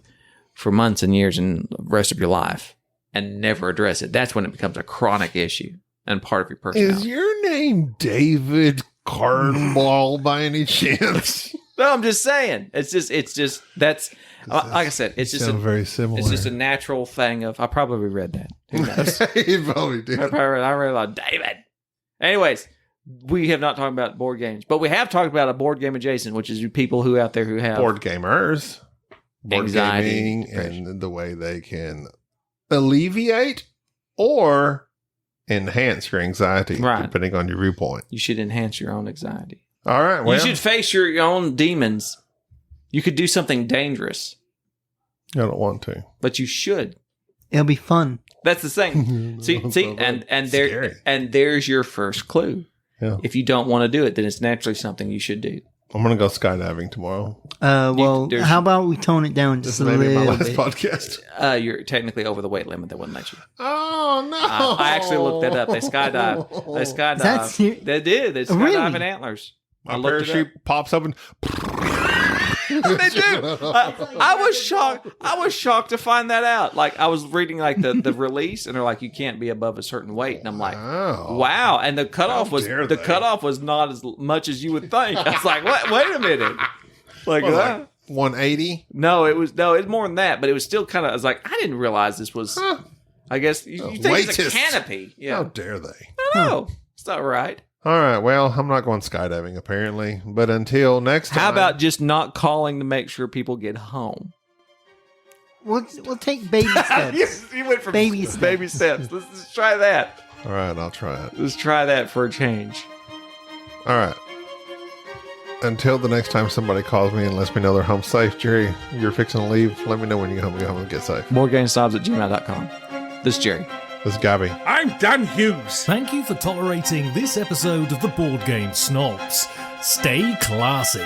Speaker 2: for months and years and the rest of your life and never address it. That's when it becomes a chronic issue and part of your personality.
Speaker 1: Is your name David Carbonell by any chance?
Speaker 2: No, I'm just saying. It's just that's like I said. It's just
Speaker 1: very similar.
Speaker 2: It's just a natural thing of. I probably read that. Who knows?
Speaker 1: You probably did.
Speaker 2: I read a lot. David. Anyways, we have not talked about board games, but we have talked about a board game adjacent, which is people who out there who have
Speaker 1: board gamers, board
Speaker 2: anxiety,
Speaker 1: gaming, and the way they can alleviate or enhance your anxiety, depending on your viewpoint.
Speaker 2: You should enhance your own anxiety.
Speaker 1: All right. Well,
Speaker 2: you should face your own demons. You could do something dangerous.
Speaker 1: I don't want to,
Speaker 2: but you should.
Speaker 3: It'll be fun.
Speaker 2: That's the thing. see, and there's your first clue.
Speaker 1: Yeah.
Speaker 2: If you don't want to do it, then it's naturally something you should do.
Speaker 1: I'm going to go skydiving tomorrow.
Speaker 3: Well,
Speaker 2: there's-
Speaker 3: how about we tone it down
Speaker 1: This
Speaker 3: just a
Speaker 1: may be my
Speaker 3: little
Speaker 1: last
Speaker 3: bit?
Speaker 1: podcast.
Speaker 2: You're technically over the weight limit. They wouldn't let you.
Speaker 1: Oh, no.
Speaker 2: I actually looked that up. They skydive. They skydive.
Speaker 3: That's ser-
Speaker 2: They did. They
Speaker 3: Really?
Speaker 2: skydive in antlers. I
Speaker 1: My
Speaker 2: looked it up.
Speaker 1: parachute pops open.
Speaker 2: They do. I was shocked. I was shocked to find that out. Like I was reading like the release, and they're like, you can't be above a certain weight, and I'm like,
Speaker 1: Wow.
Speaker 2: wow. And the cutoff was
Speaker 1: dare
Speaker 2: the
Speaker 1: they.
Speaker 2: cutoff was not as much as you would think. I was like, what? Wait a minute. Like,
Speaker 1: What,
Speaker 2: huh?
Speaker 1: like 180?
Speaker 2: No, it was more than that, but it was still kind of. I was like, I didn't realize this was. I guess you think it's a
Speaker 1: Weightist.
Speaker 2: canopy. Yeah.
Speaker 1: How dare they?
Speaker 2: No, it's not right.
Speaker 1: All right. Well, I'm not going skydiving apparently. But until next time.
Speaker 2: How about just not calling to make sure people get home?
Speaker 3: We'll take baby steps.
Speaker 2: you went from
Speaker 3: Baby steps.
Speaker 2: baby steps. Let's try that.
Speaker 1: All right. I'll try it.
Speaker 2: Let's try that for a change.
Speaker 1: All right. Until the next time somebody calls me and lets me know they're home safe, Jerry, you're fixing to leave. Let me know when you get home and get safe.
Speaker 2: boardgamesnobs@gmail.com. This is Jerry.
Speaker 1: This is Gaby.
Speaker 5: I'm Dan Hughes.
Speaker 4: Thank you for tolerating this episode of the Board Game Snobs. Stay classy.